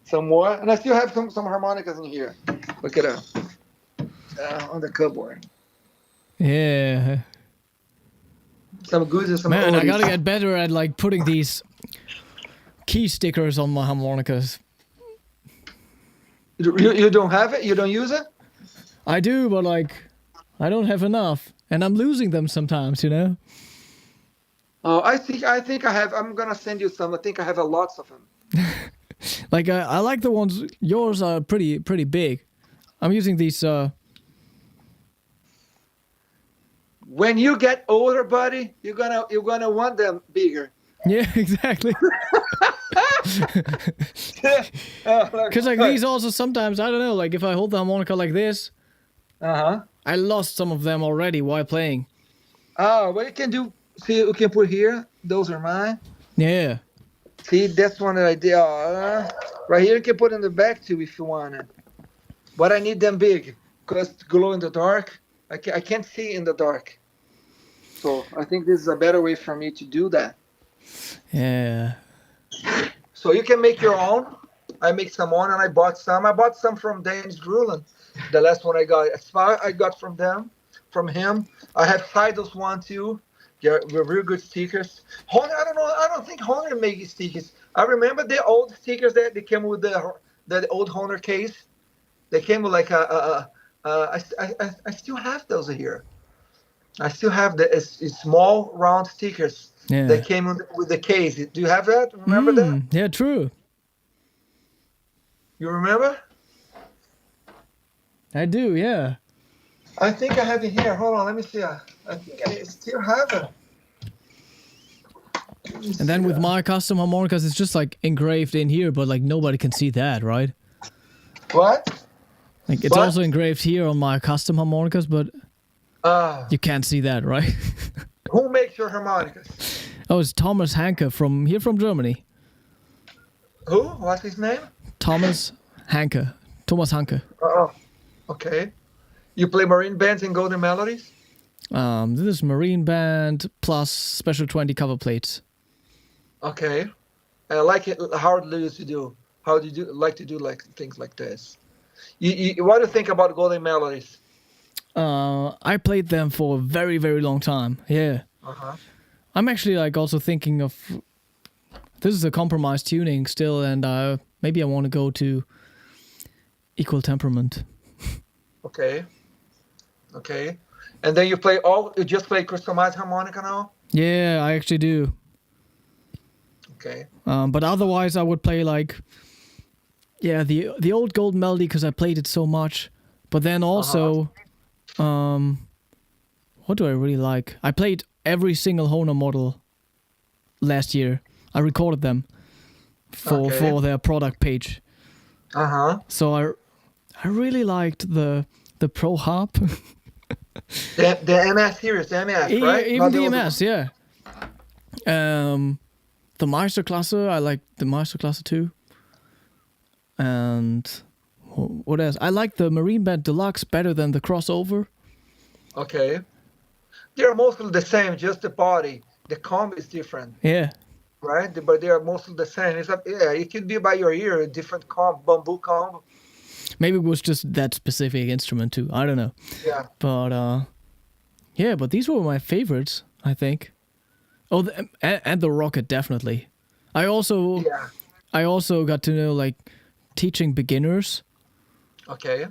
Some more, and I still have some harmonicas in here. Look at that on the cupboard. Yeah. Some goods and some. Man, oldies. I gotta get better at like putting these key stickers on my harmonicas. You don't have it? You don't use it? I do, but like I don't have enough, and I'm losing them sometimes. You know. Oh, I think I have. I'm gonna send you some. I think I have lots of them. Like I like the ones. Yours are pretty big. I'm using these. When you get older, buddy, you're gonna want them bigger. Yeah, exactly. Because like these also sometimes I don't know. Like if I hold the harmonica like this, I lost some of them already while playing. Oh, what you can do? See, you can put here. Those are mine. Yeah. See, that's one that I did. Right here, you can put in the back too if you want it. But I need them big because to glow in the dark. I can't see in the dark. So I think this is a better way for me to do that. Yeah. So you can make your own. I make some own, and I bought some. I bought some from Dennis Grulen. The last one I got from him. I have Heidel's one too. Yeah, we're real good stickers. Hohner, I don't know. I don't think Hohner makes stickers. I remember the old stickers that they came with the old Hohner case. They came with like a I still have those here. I still have the small round stickers Yeah. that came with the case. Do you have that? Remember that? Yeah, true. You remember? I do, yeah. I think I have it here. Hold on, let me see. I think I still have it. And then with my custom harmonicas, it's just like engraved in here, but like nobody can see that, right? What? Like it's What? also engraved here on my custom harmonicas, but you can't see that, right? Who makes your harmonicas? Oh, it's Thomas Hanke from Germany. Who? What's his name? Thomas Hanke. Oh, okay. You play marine bands and golden melodies? This is Marine Band plus Special 20 cover plates. Okay. I like it. How do you do? How do you like to do like things like this? What do you think about golden melodies? I played them for a very, very long time. Yeah. Uh-huh. I'm actually like also thinking of this is a compromise tuning still, and maybe I want to go to equal temperament. Okay. Okay. And then you just play customized harmonica now? Yeah, I actually do. Okay. But otherwise, I would play like, the old golden melody because I played it so much. But then also, what do I really like? I played every single Hohner model last year. I recorded them for their product page. So I really liked the Pro Harp. the MS series, the MS, right? Even the MS, yeah. The Meisterklasse, I like the Meisterklasse too. And what else? I like the Marine Band Deluxe better than the Crossover. Okay. They're mostly the same, just the body. The comb is different. Yeah. Right? But they are mostly the same. It could be by your ear, a different comb, bamboo comb. Maybe it was just that specific instrument too. I don't know. Yeah. But but these were my favorites, I think. Oh, and the Rocket definitely. I also got to know like teaching beginners. Okay.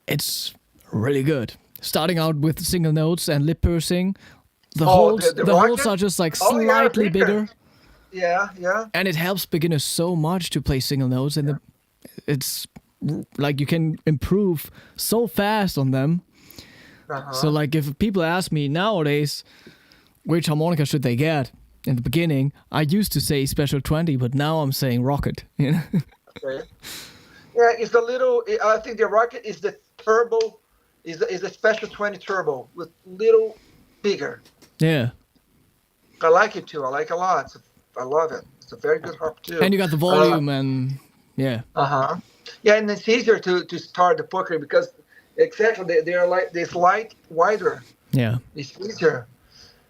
It's really good. Starting out with single notes and lip pursing. The the holes are just like slightly bigger. Yeah, yeah. And it helps beginners so much to play single notes, and it's like you can improve so fast on them. So like if people ask me nowadays which harmonica should they get in the beginning, I used to say Special 20, but now I'm saying Rocket. You know? Okay. Yeah, it's a little. I think the Rocket is the turbo, is a Special 20 turbo with little bigger. Yeah. I like it too. I like it a lot. I love it. It's a very good harp too. And you got the volume and yeah. Yeah, and it's easier to start the pucker because exactly they are like this light wider. Yeah. It's easier.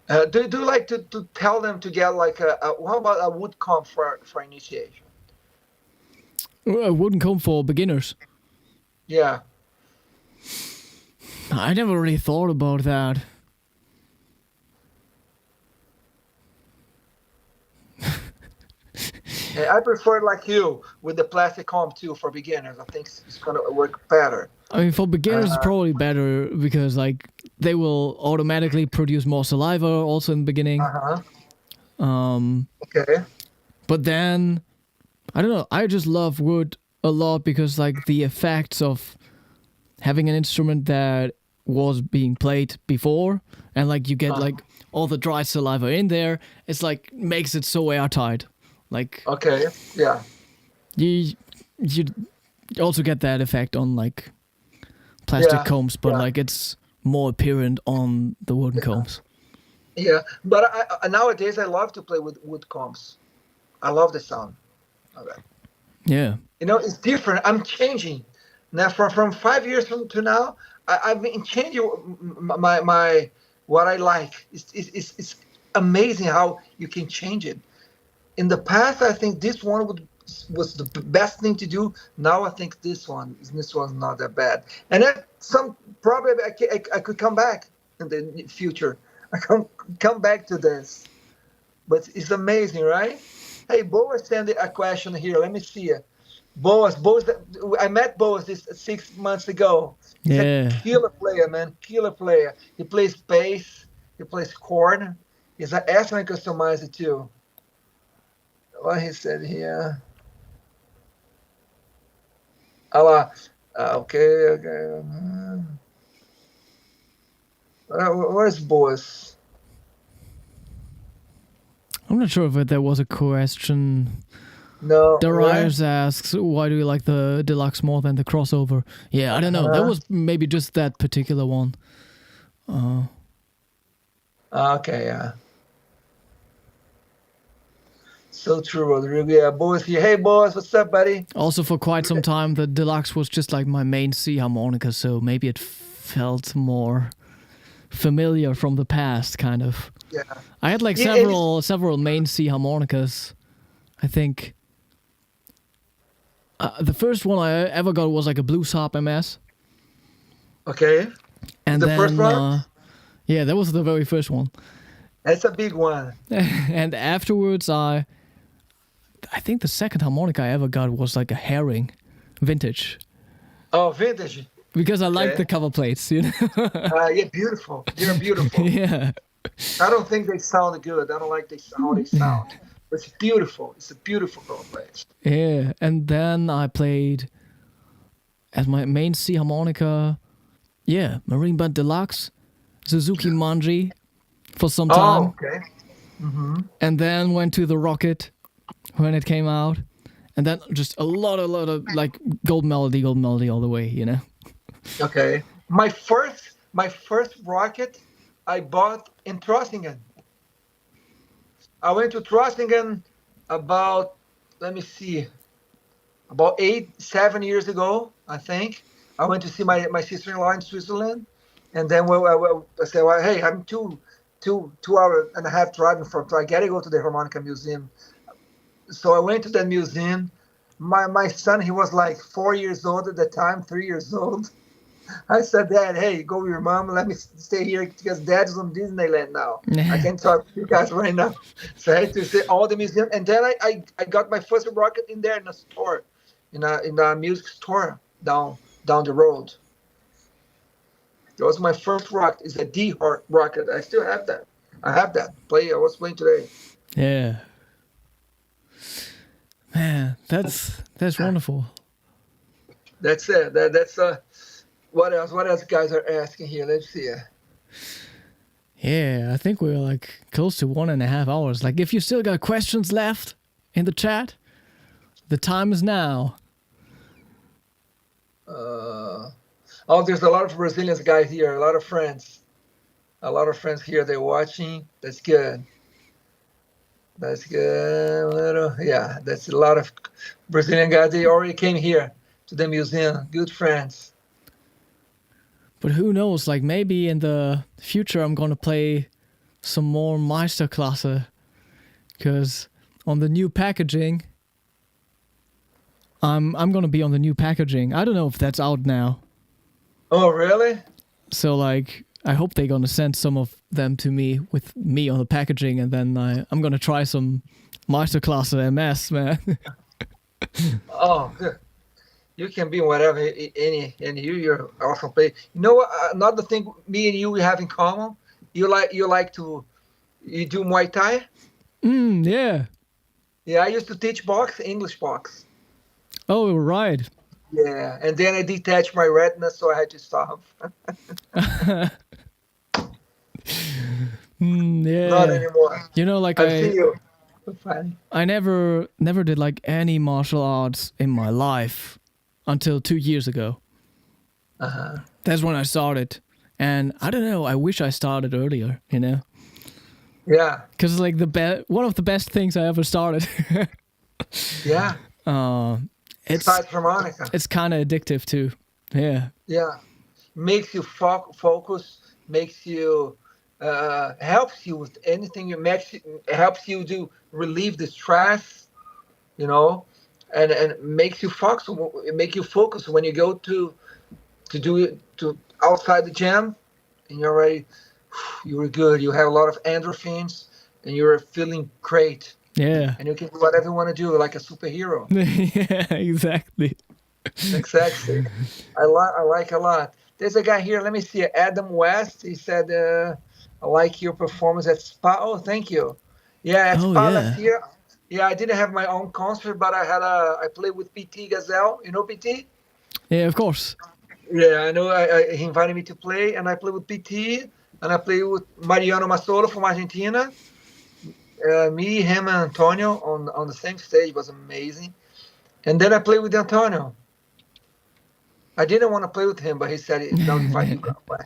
Do you like to tell them to get like how about a wood comb for initiation? A wooden comb for beginners. Yeah. I never really thought about that. I prefer like you with the plastic comb too for beginners. I think it's gonna work better. I mean, for beginners, it's probably better because like they will automatically produce more saliva also in the beginning. Okay. But then, I don't know. I just love wood a lot because like the effects of having an instrument that was being played before, and like you get like all the dry saliva in there. It's like makes it so airtight. Like okay, yeah. You also get that effect on like plastic combs, but like it's more apparent on the wooden combs. Yeah, but nowadays I love to play with wood combs. I love the sound of it. Yeah. You know, it's different. I'm changing now from 5 years to now. I've been changing my what I like. It's amazing how you can change it. In the past, I think this one was the best thing to do. Now I think this one's not that bad. And then probably I could come back in the future. I can come back to this. But it's amazing, right? Hey, Bo sent a question here. Let me see it. Boas, I met Boas this 6 months ago. He's a Yeah. killer player, man, killer player. He plays bass, he plays chord. He's an excellent customizer too. What he said here. Ah, okay. Where's Boas? I'm not sure if there was a question. No. Darius asks, why do you like the deluxe more than the crossover? Yeah, I don't know. That was maybe just that particular one. Okay, yeah. So true, Rodrigo. Yeah, Boas here. Hey, Boas, what's up, buddy? Also, for quite some time, the deluxe was just like my main C harmonica, so maybe it felt more familiar from the past, kind of. Yeah. I had like Yeah, several main C harmonicas. I think the first one I ever got was like a blues harp MS, Okay. and The then first one? yeah, that was the very first one. That's a big one. And afterwards, I think the second harmonica I ever got was like a herring, vintage, Oh, vintage. because I liked Okay. the cover plates, you know. Yeah, beautiful. They're beautiful. Yeah. I don't think they sound good. I don't like how they sound. But it's beautiful. It's a beautiful color place. Yeah, and then I played as my main C harmonica, yeah, Marine Band Deluxe, Suzuki Manji for some time, Oh, okay. and then went to the Rocket when it came out, and then just a lot of like gold melody all the way, you know. Okay. My first rocket I bought in Trossingen. I went to Trossingen about, let me see, about 7 years ago, I think. I went to see my sister-in-law in Switzerland, and then I said, well, hey, I'm two hour and a half driving from. So I gotta go to the Harmonica Museum. So I went to that museum. My son, he was like 4 years old at the time, 3 years old. I said, Dad, hey, go with your mom. Let me stay here because Dad's on Disneyland now. I can't talk to you guys right now. So I had to see all the museum. And then I got my first rocket in there in a store, in a music store down the road. That was my first rocket. It's a D rocket. I still have that. I have that. I was playing today. Yeah. Man, that's wonderful. That's it. That's what else? What else guys are asking here? Let's see. Yeah, I think we're like close to 1.5 hours. Like, if you still got questions left in the chat, the time is now. There's a lot of Brazilians guys here. A lot of friends here. They're watching. That's good. That's good. Yeah, that's a lot of Brazilian guys. They already came here to the museum. Good friends. But who knows? Like, maybe in the future I'm gonna play some more Meisterklasse, because on the new packaging, I'm gonna be on the new packaging. I don't know if that's out now. Oh, really? So like, I hope they're gonna send some of them to me with me on the packaging, and then I'm gonna try some Meisterklasse MS, man. Oh, good. You can be whatever, you're awesome play. You know what? Another thing, me and you, we have in common. You do Muay Thai. Yeah. Yeah, I used to teach English box. Oh, right. Yeah, and then I detached my retina, so I had to stop. Yeah. Not anymore. You know, like I see you. Funny. I never did like any martial arts in my life until 2 years ago. That's when I started, and I don't know. I wish I started earlier. You know. Yeah. Because like one of the best things I ever started. Yeah. Besides harmonica. It's kind of addictive too. Yeah. Yeah. Makes you focus. Makes you helps you with anything. Helps you to relieve the stress. You know, and makes you focus. Make you focus when you go to do it to outside the gym, and you're good. You have a lot of endorphins, and you're feeling great. Yeah. and you can do whatever you want to do, like a superhero. Yeah, exactly. Exactly. I like a lot. There's a guy here. Let me see. Adam West. He said, "I like your performance at Spa." Oh, thank you. Yeah, at Oh Spa last yeah. year. Yeah, I didn't have my own concert, but I played with PT Gazelle. You know PT? Yeah, of course. Yeah, I know. He invited me to play, and I played with PT, and I played with Mariano Massolo from Argentina. Me, him, and Antonio on the same stage. It was amazing. And then I played with Antonio. I didn't want to play with him, but he said, "No, invite you go play."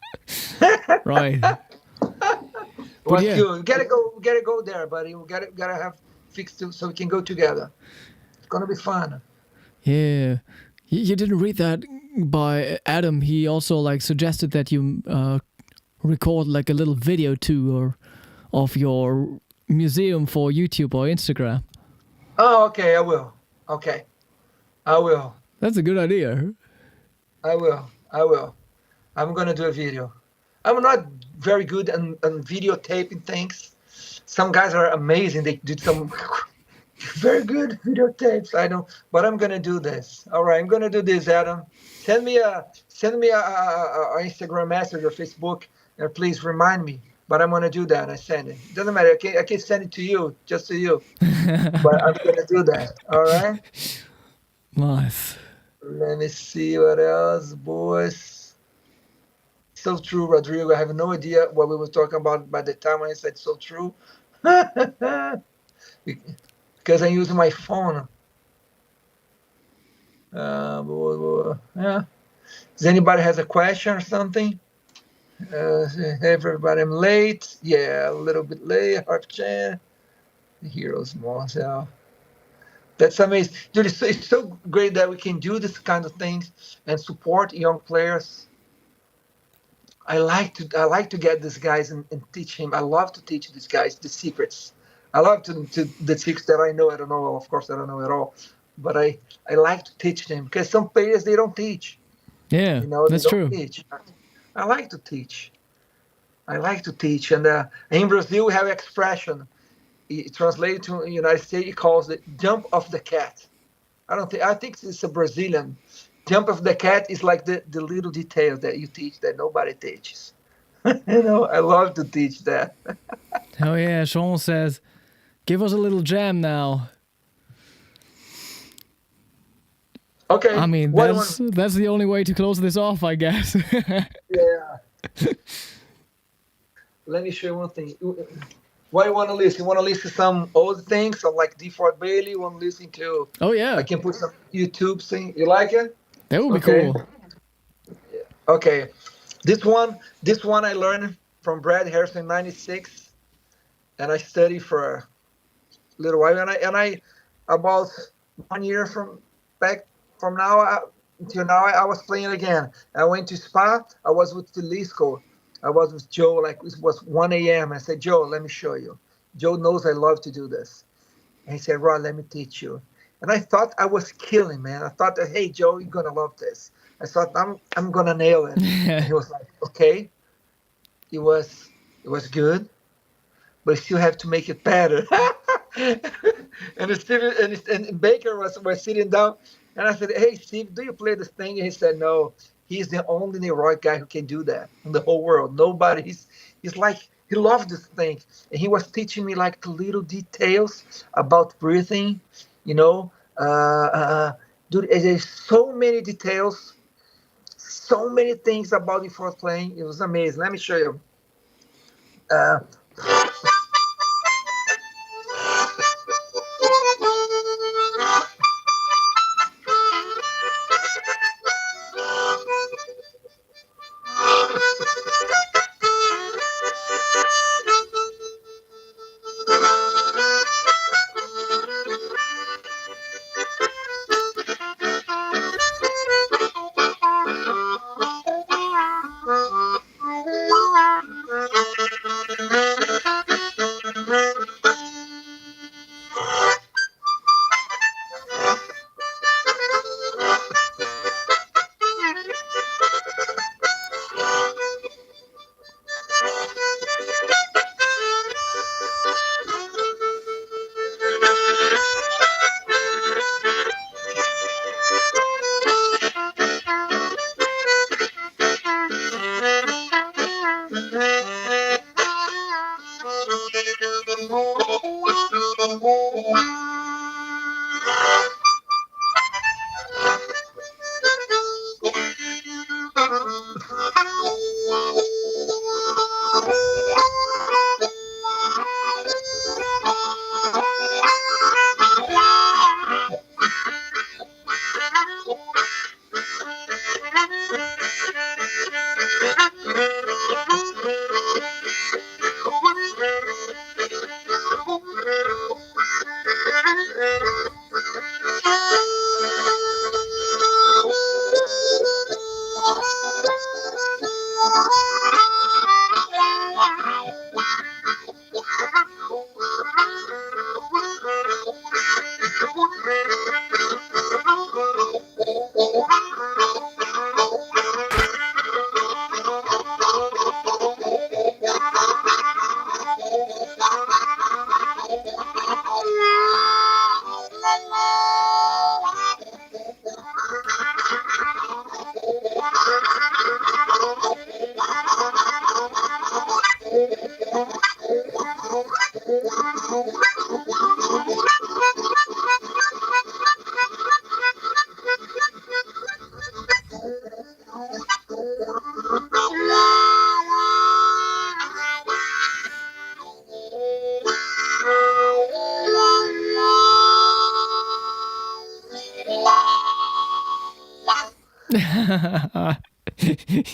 Right. It But was yeah. good. We gotta go there, buddy. We gotta have fixed it so we can go together. It's gonna be fun. Yeah. You didn't read that by Adam. He also like suggested that you record like a little video too, or of your museum for YouTube or Instagram. Oh, okay. I will. Okay, I will. That's a good idea. I will. I will. I'm gonna do a video. I'm not very good on videotaping things. Some guys are amazing. They do some very good videotapes. I don't, but I'm gonna do this. All right, I'm gonna do this, Adam. Send me a Instagram message or Facebook, and please remind me. But I'm gonna do that. I send it. Doesn't matter. I can send it to you, just to you. But I'm gonna do that. All right. Nice. Let me see what else, boys. So true, Rodrigo. I have no idea what we were talking about by the time I said so true. Because I'm using my phone. Yeah. Does anybody has a question or something? Hey, everybody, I'm late. Yeah, a little bit late. Hard chance. The heroes more. So that's amazing, dude. It's so great that we can do this kind of things and support young players. I like to get these guys and teach him. I love to teach these guys the secrets. I love to the secrets that I know. I don't know, of course, I don't know at all, but I like to teach them because some players they don't teach. Yeah, They that's don't true. teach. I like to teach. I like to teach, and in Brazil we have expression. It translated to United States, it calls it "jump of the cat." I don't think. I think it's a Brazilian. Jump of the cat is like the little details that you teach that nobody teaches. I love to teach that. Oh yeah, Sean says, "Give us a little jam now." I Okay, mean, what do you that's want? that's the only way to close this off, I guess. Yeah, let me show you one thing. What do you want to listen? You want to listen to some old things, some like D. Ford Bailey? You want to listen to? Oh I yeah, can put some YouTube thing. You like it? that would be Okay. cool. Okay. This one I learned from Brad Harrison in '96, and I studied for a little while, and I about 1 year from back from now until now I was playing again. I went to Spa. I was with Delisco. I was with Joe. Like it was 1 a.m. I said, Joe, let me show you. Joe knows I love to do this. And he said, Rod, let me teach you. And I thought I was killing, man. I thought that, hey, Joe, you're gonna love this. I thought I'm gonna nail it. And he was like, okay. It was good, but I still have to make it better. and Steve and Baker was sitting down, and I said, "Hey, Steve, do you play this thing?" And he said, "No, he's the only Leroy guy who can do that in the whole world. Nobody. He's like he loved this thing, and he was teaching me like the little details about breathing. You know, dude, there's so many details, so many things about before playing. It was amazing. Let me show you. Uh,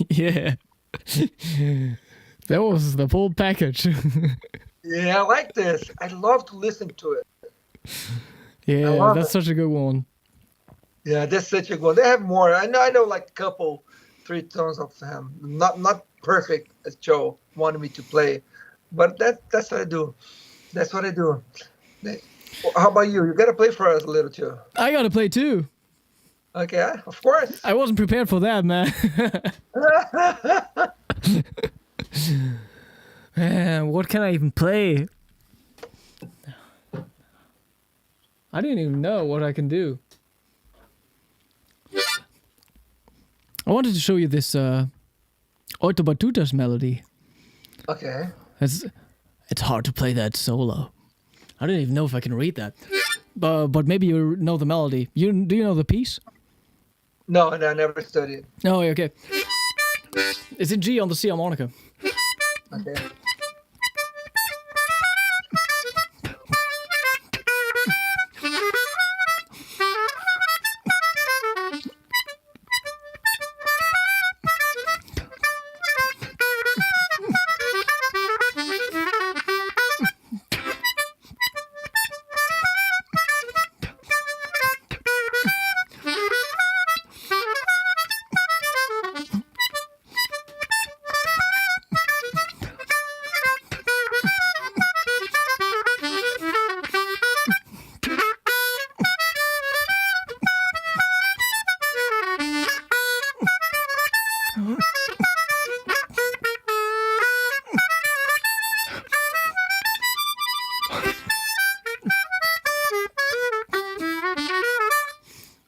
Yeah. That was the full package. Yeah, I like this. I love to listen to it. Yeah, love that's it. such a good one. Yeah, that's such a good one. They have more. I know like a couple, 3 tones of them. Not perfect as Joe wanted me to play, but that's what I do. That's what I do. How about you? You gotta play for us a little too. I gotta play too. Okay, of course. I wasn't prepared for that, man. Man, what can I even play? I didn't even know what I can do. I wanted to show you this Oito Batutas melody. Okay. It's hard to play that solo. I don't even know if I can read that. But maybe you know the melody. Do you know the piece? No, I never studied. Oh, okay. It's in G on the C harmonica. Okay.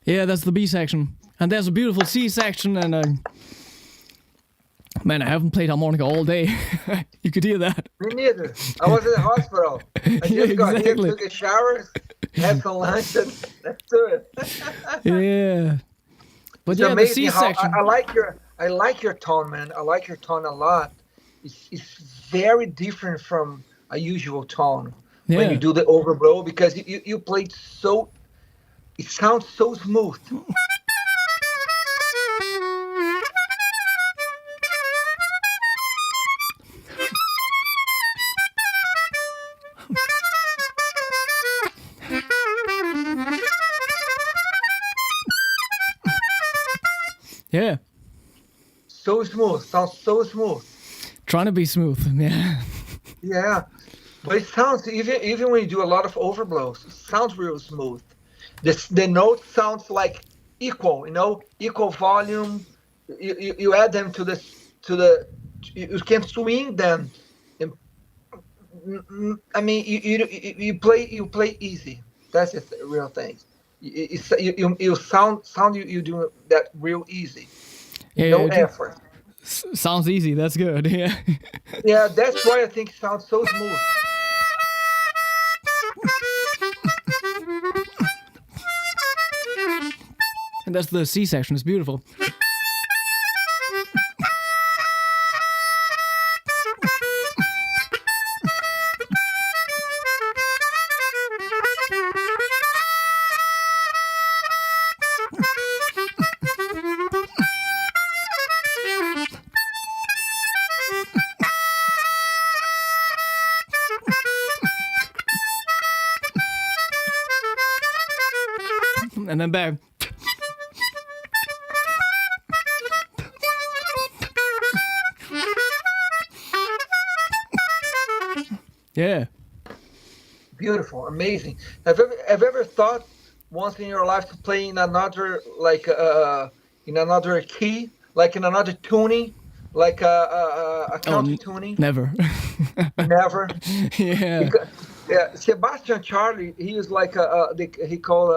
Yeah, that's the B section. And there's a beautiful C section, and man, I haven't played harmonica all day. You could hear that. Me neither. I was in the hospital. I just got here, exactly. took a shower, had some lunch, and let's do it. Yeah. But It's yeah, the amazing C how section. I like your tone, man. I like your tone a lot. It's very different from a usual tone when Yeah. you do the overblow, because you played so. It sounds so smooth. Yeah. So smooth. Sounds so smooth. Trying to be smooth. Yeah. Yeah. But it sounds, even when you do a lot of overblows, it sounds real smooth. The note sounds like equal, equal volume. You add them to you can swing them. I mean, you play easy. That's the real thing. You sound you do that real easy. Yeah, No it effort. sounds easy. That's good. Yeah. Yeah, that's why I think it sounds so smooth. And that's the C section. It's beautiful. then back. Yeah. Beautiful, amazing. Have you ever thought once in your life to play in another in another key, like in another tuning, like a counter tuning? Never. Never. Yeah. Yeah, Sebastian Charlie, he is like he called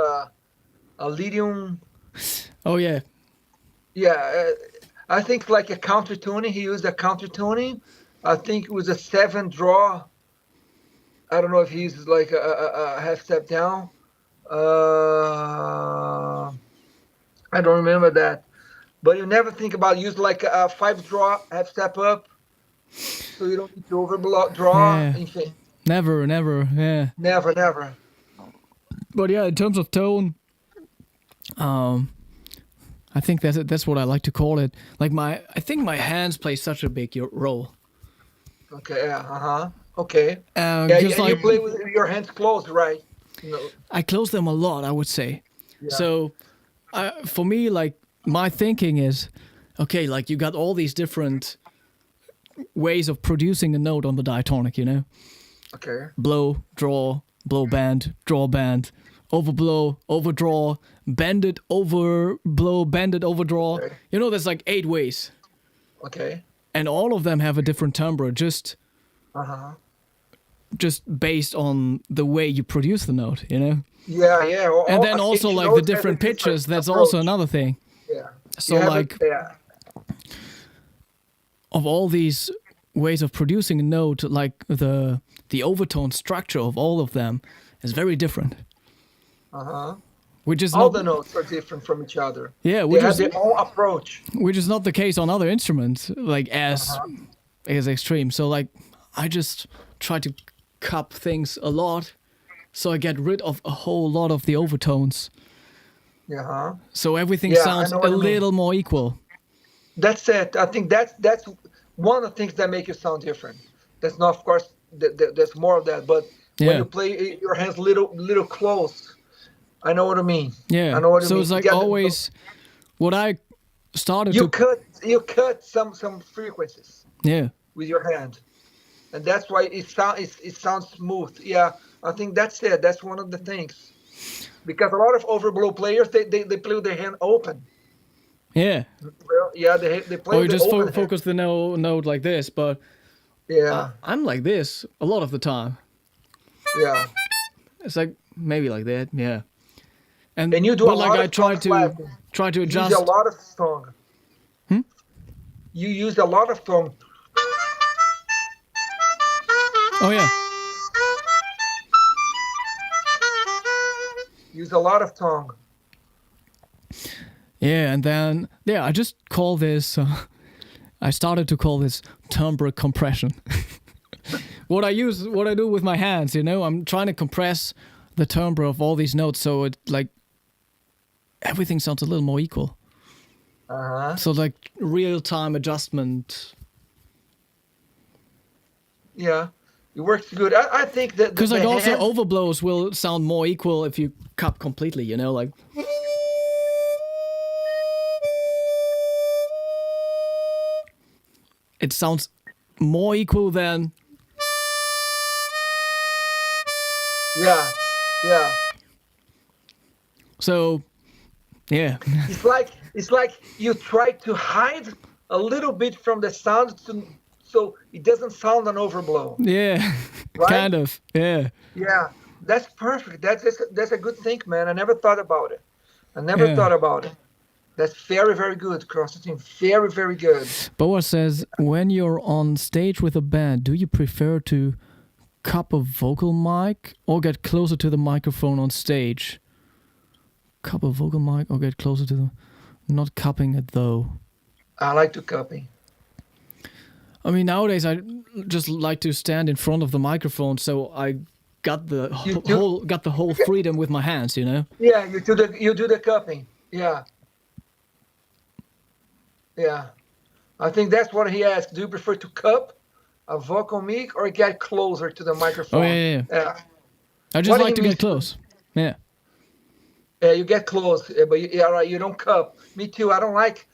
a Lydium. Oh yeah. Yeah, I think like a counter tuning. He used a counter tuning. I think it was a 7 draw. I don't know if he's like a half step down. I don't remember that. But you never think about use like a 5 draw, half step up, so you don't need to overdraw. Yeah. Anything. Never. Yeah. Never. But yeah, in terms of tone, I think that's what I like to call it. Like I think my hands play such a big role. Okay. Yeah. Okay. Yeah. Just You play with your hands closed, right? I close them a lot, I would say. Yeah. So, for me, like my thinking is, okay, like you got all these different ways of producing a note on the diatonic, you know? Okay. Blow, draw, blow band, draw band, overblow, overdraw, bend it, overblow, bend it, overdraw. Okay. You know, there's like 8 ways. Okay. And all of them have a different timbre, just based on the way you produce the note, you know? Yeah. And then also like the different pitches, that's also another thing. Yeah. So like of all these ways of producing a note, like the overtone structure of all of them is very different. Which is all not, the notes are different from each other. Yeah, they have their own approach. Which is not the case on other instruments, like as extreme. So like I just try to cup things a lot, so I get rid of a whole lot of the overtones. So everything sounds a little more equal. That's it. I think that's one of the things that make it sound different. That's not, of course, there's more of that, but when you play your hands little close, I know what I mean. Yeah. I know what I mean. It's like always what I started you cut some frequencies. Yeah. With your hand, and that's why it sounds smooth. Yeah, I think that's it. That's one of the things, because a lot of overblow players they play with their hand open. Yeah. Well, yeah, they play. Or with just open focus the note like this, but I'm like this a lot of the time. Yeah. It's like maybe like that. Yeah. And you do a lot like of I try to adjust. You use a lot of tone. You use a lot of tone. Oh yeah. Use a lot of tongue. Yeah, and then I just call this. I started to call this timbre compression. What I do with my hands, you know, I'm trying to compress the timbre of all these notes, so it like everything sounds a little more equal. So like real time adjustment. Yeah. It works good. I think that because like also overblows will sound more equal if you cup completely. You know, like it sounds more equal than. Yeah. So, yeah. It's like you try to hide a little bit from the sound so it doesn't sound an overblow. Yeah, right? Kind of. Yeah. Yeah, that's perfect. That's a good thing, man. I never thought about it. Thought about it. That's very, very good, Konstantin. Very, very good. Boa says, when you're on stage with a band, do you prefer to cup a vocal mic or get closer to the microphone on stage? Cup a vocal mic or get closer to the... Not cupping it, though. I like to cupping. I mean, nowadays I just like to stand in front of the microphone, so I got the whole freedom with my hands, you know? Yeah, you do the cupping. Yeah. Yeah. I think that's what he asked. Do you prefer to cup a vocal mic or get closer to the microphone? Oh, yeah. I just like to get close. Yeah. Yeah, you get close, but yeah, right, you don't cup. Me too. I don't like.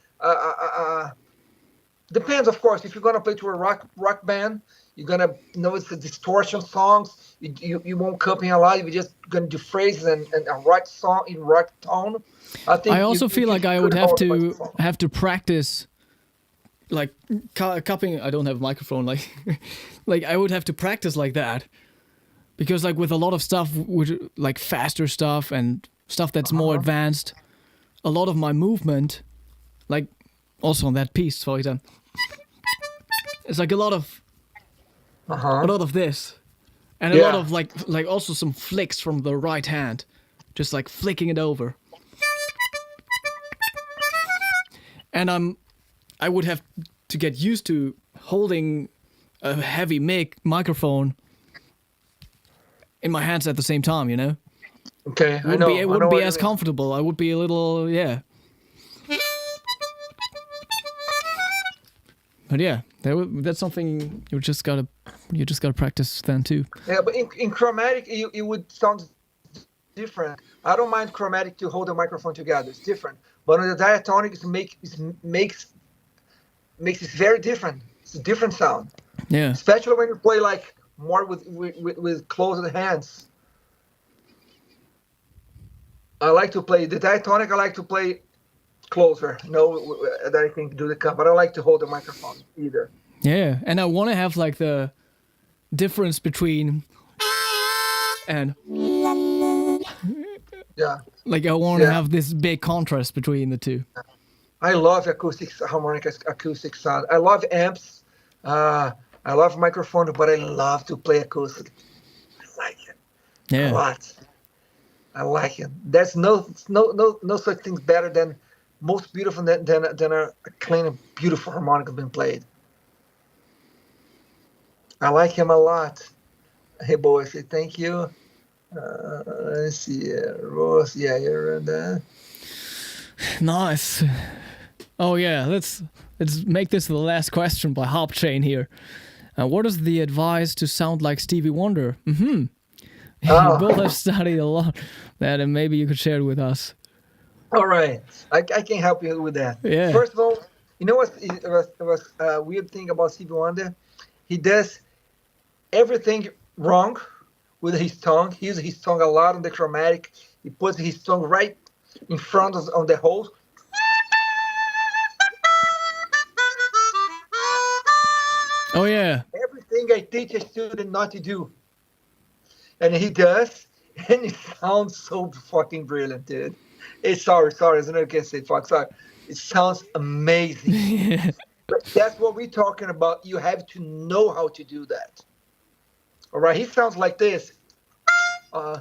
Depends, of course. If you're gonna play to a rock band, you're gonna know it's the distortion songs. You won't cup in a lot. You're just gonna do phrases and a rock song in rock tone. I I think also you feel like I would could have hold a to microphone. practice like cupping. I don't have a microphone. Like like I would have to practice like that because like with a lot of stuff, with like faster stuff and stuff that's more advanced, a lot of my movement, like also on that piece, for example, it's like a lot of this, and a lot Yeah. of like also some flicks from the right hand, just like flicking it over. And I would have to get used to holding a heavy microphone in my hands at the same time, you know? Okay, It I know. it I wouldn't know be what you as mean. comfortable. I would be a little, yeah. But yeah, that's something you just gotta practice then too. Yeah, but in chromatic, it would sound different. I don't mind chromatic to hold the microphone together. It's different. But on the diatonic, makes it very different. It's a different sound, Yeah, especially when you play like more with closed hands. I like to play the diatonic. I like to play closer. No, that I can do the cup, but I like to hold the microphone either. yeah, and I want to have like the difference between and Yeah, like I want to yeah. have this big contrast between the two. I love harmonica acoustic sound. I love amps. Uh, I love microphone, but I love to play acoustic. I like it a Yeah, lot. I like it. There's no such things better than most beautiful than a clean and beautiful harmonica being played. I like him a lot. Hey boy, say thank you. Let's see, Rose. Yeah, you're there. nice. Oh yeah, let's make this the last question by Hop Chain here. What is the advice to sound like Stevie Wonder? Mm-hmm. You both have studied a lot that, and maybe you could share it with us. All right, I can help you with that. Yeah. First of all, you know what was a weird thing about Stevie Wonder? He does everything wrong with his tongue. He uses his tongue a lot on the chromatic. He puts his tongue right in front of on the hole. Oh yeah. Everything I teach a student not to do, and he does, and it sounds so fucking brilliant, dude. It's sorry, I don't know if I can say fuck, sorry. It sounds amazing. But that's what we're talking about. You have to know how to do that. All right, he sounds like this. Uh,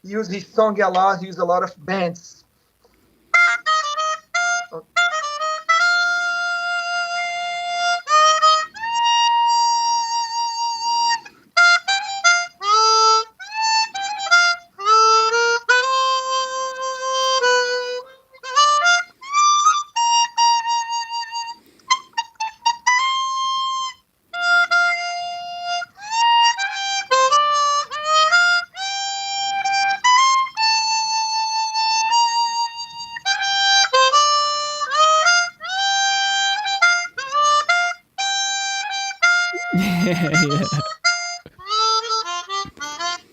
he used his song a lot. He used a lot of bands. Yeah.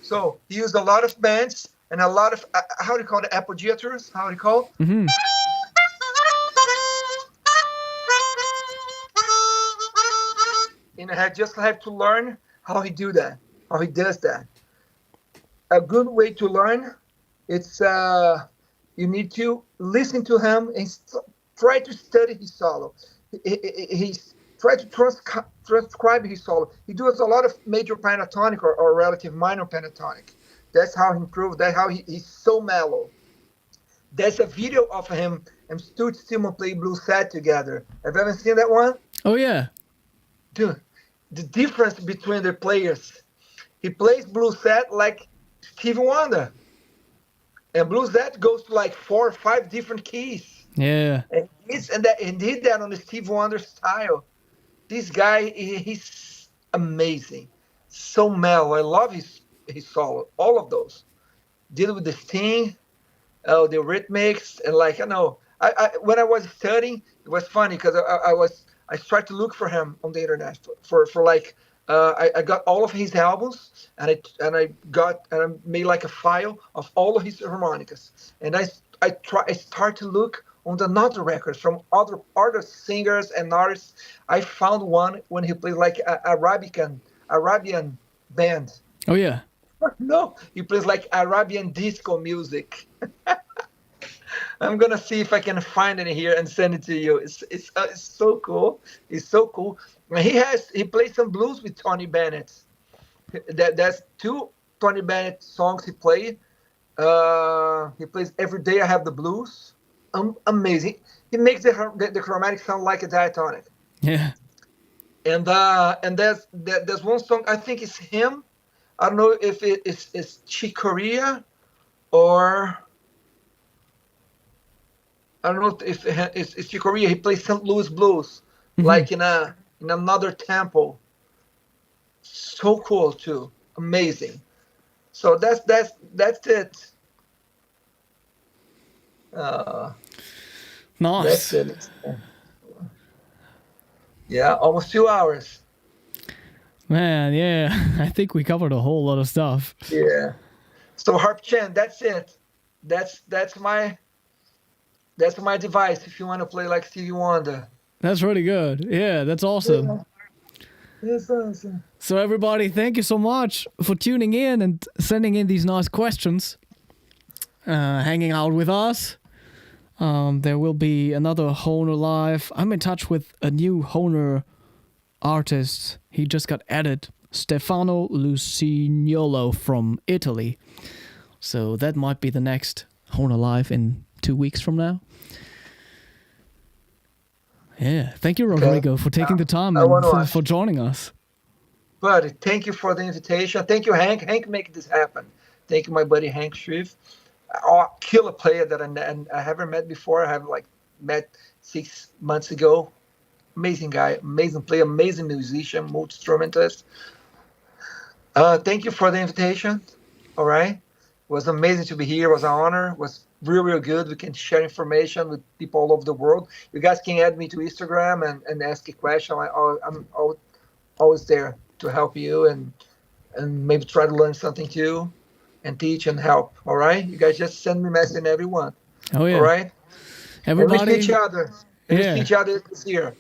So he used a lot of bands and a lot of how do you call it, appoggiatures? How do you call? Mm-hmm. And I just have to learn how he do that, how he does that. A good way to learn, it's you need to listen to him and try to study his solo. He's try to transcribe his solo. He does a lot of major pentatonic or relative minor pentatonic. That's how he improved. That's how he's so mellow. There's a video of him and Stuart Stillman play blues set together. Have you ever seen that one? Oh yeah. Dude, the difference between the players. He plays blues set like Stevie Wonder. And blues set goes to like 4 or 5 different keys. Yeah. And he did that on the Stevie Wonder style. This guy, he's amazing. So mellow. I love his solo. All of those. Did with the Sting, the rhythmics, and like I when I was studying, it was funny because I tried to look for him on the internet for like I got all of his albums and I made like a file of all of his harmonicas, and I start to look on the other records from other singers and artists. I found one when he plays like Arabian band. Oh yeah. No, he plays like Arabian disco music. I'm gonna see if I can find it here and send it to you. It's so cool. It's so cool. And he plays some blues with Tony Bennett. There's 2 Tony Bennett songs he played. He plays Every Day I Have the Blues. Amazing. He makes the chromatic sound like a diatonic. Yeah. And there's one song, I think it's him. I don't know if it's Chicoria or I don't know if it's Chicoria. He plays St. Louis blues, like in another tempo. So cool too, amazing. So that's it. Nice. That's it. Yeah, almost 2 hours. Man, yeah. I think we covered a whole lot of stuff. Yeah. So Harp Chan, that's it. That's my device if you want to play like Stevie Wonder. That's really good. Yeah, that's awesome. Yeah. That's awesome. So everybody, thank you so much for tuning in and sending in these nice questions. Hanging out with us. There will be another Hohner live. I'm in touch with a new Hohner artist. He just got added, Stefano Lucignolo from Italy. So that might be the next Hohner live in 2 weeks from now. Yeah, thank you, Rodrigo, for taking the time and for joining us. Buddy, thank you for the invitation. Thank you, Hank. Hank making this happen. Thank you, my buddy Hank Shreve. Killer player that I haven't met before. I have met 6 months ago. Amazing guy, amazing player, amazing musician, multi-instrumentalist. Thank you for the invitation. All right. It was amazing to be here. It was an honor. It was real good. We can share information with people all over the world. You guys can add me to Instagram and ask a question. I'm always there to help you and maybe try to learn something too and teach and help. All right. You guys just send me a message and everyone. Oh yeah. All right. Everybody. We see each other. We see each other this year.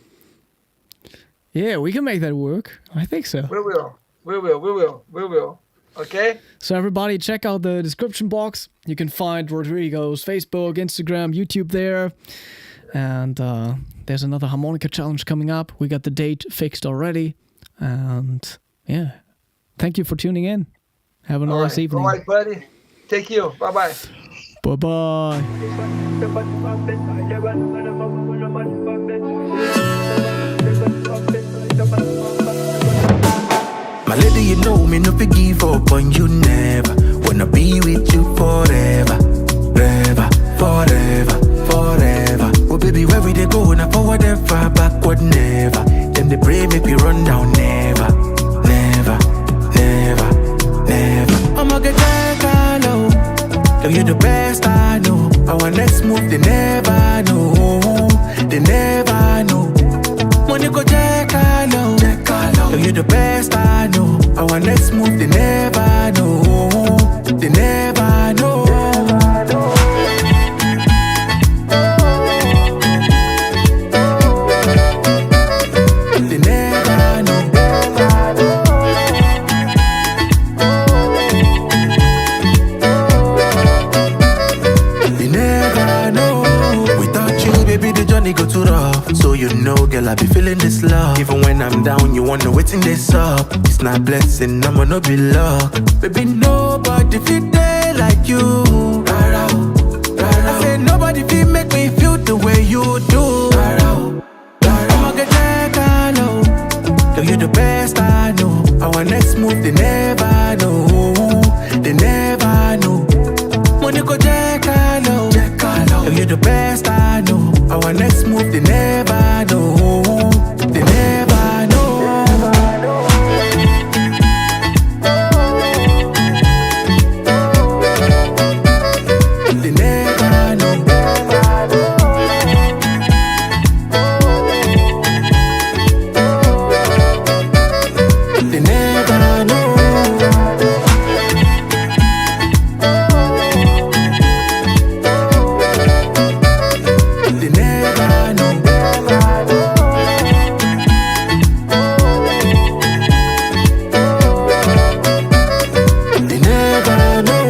Yeah, we can make that work. I think so. We will. Okay? So everybody, check out the description box. You can find Rodrigo's Facebook, Instagram, YouTube there. And there's another harmonica challenge coming up. We got the date fixed already. And yeah, thank you for tuning in. Have a nice evening. All right, buddy. Take you. Bye-bye. Bye-bye. My lady, you know me, no give up on you never. Wanna be with you forever, forever. Oh baby, where we they go, now forward ever, backward never. Them they pray, make we run down never. I'ma get back, low. Girl, you the best I know. Our next move, they never know. Money go check low. Girl, you the best I know. Our next move, they never know. They never know. They never know. They never know. Without you, baby, the journey journey go too rough. So you know, girl, I be feeling this love. Even when I'm down, you wanna waiting this up. It's not blessing, I'ma no be luck. Baby, nobody feel there like you. I said nobody feel make me feel the way you do. I'ma get that low. Girl, you the best I know. Our next move, they never know. They never know. Money go check low. Girl, you the best I know. Our next move, they never know. They never know. They never know. They never know. They never know. They never know. They never know.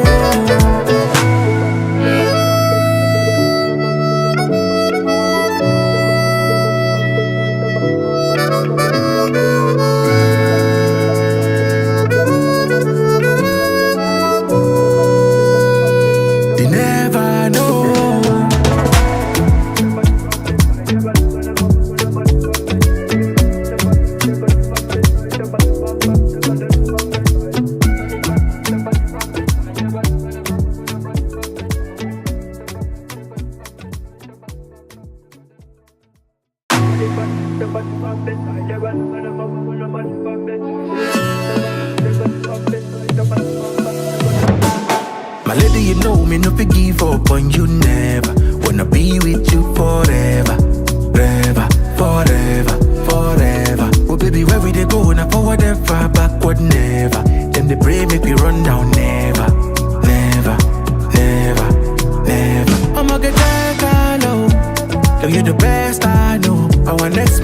My lady, you know me no fi give up on you never. Wanna be with you forever, forever, forever, forever. Oh baby, where we dey go? Now forward ever, backward never. Them they pray make we run down never, never, never, never. I'ma get that low. Girl, you the best I know. Our next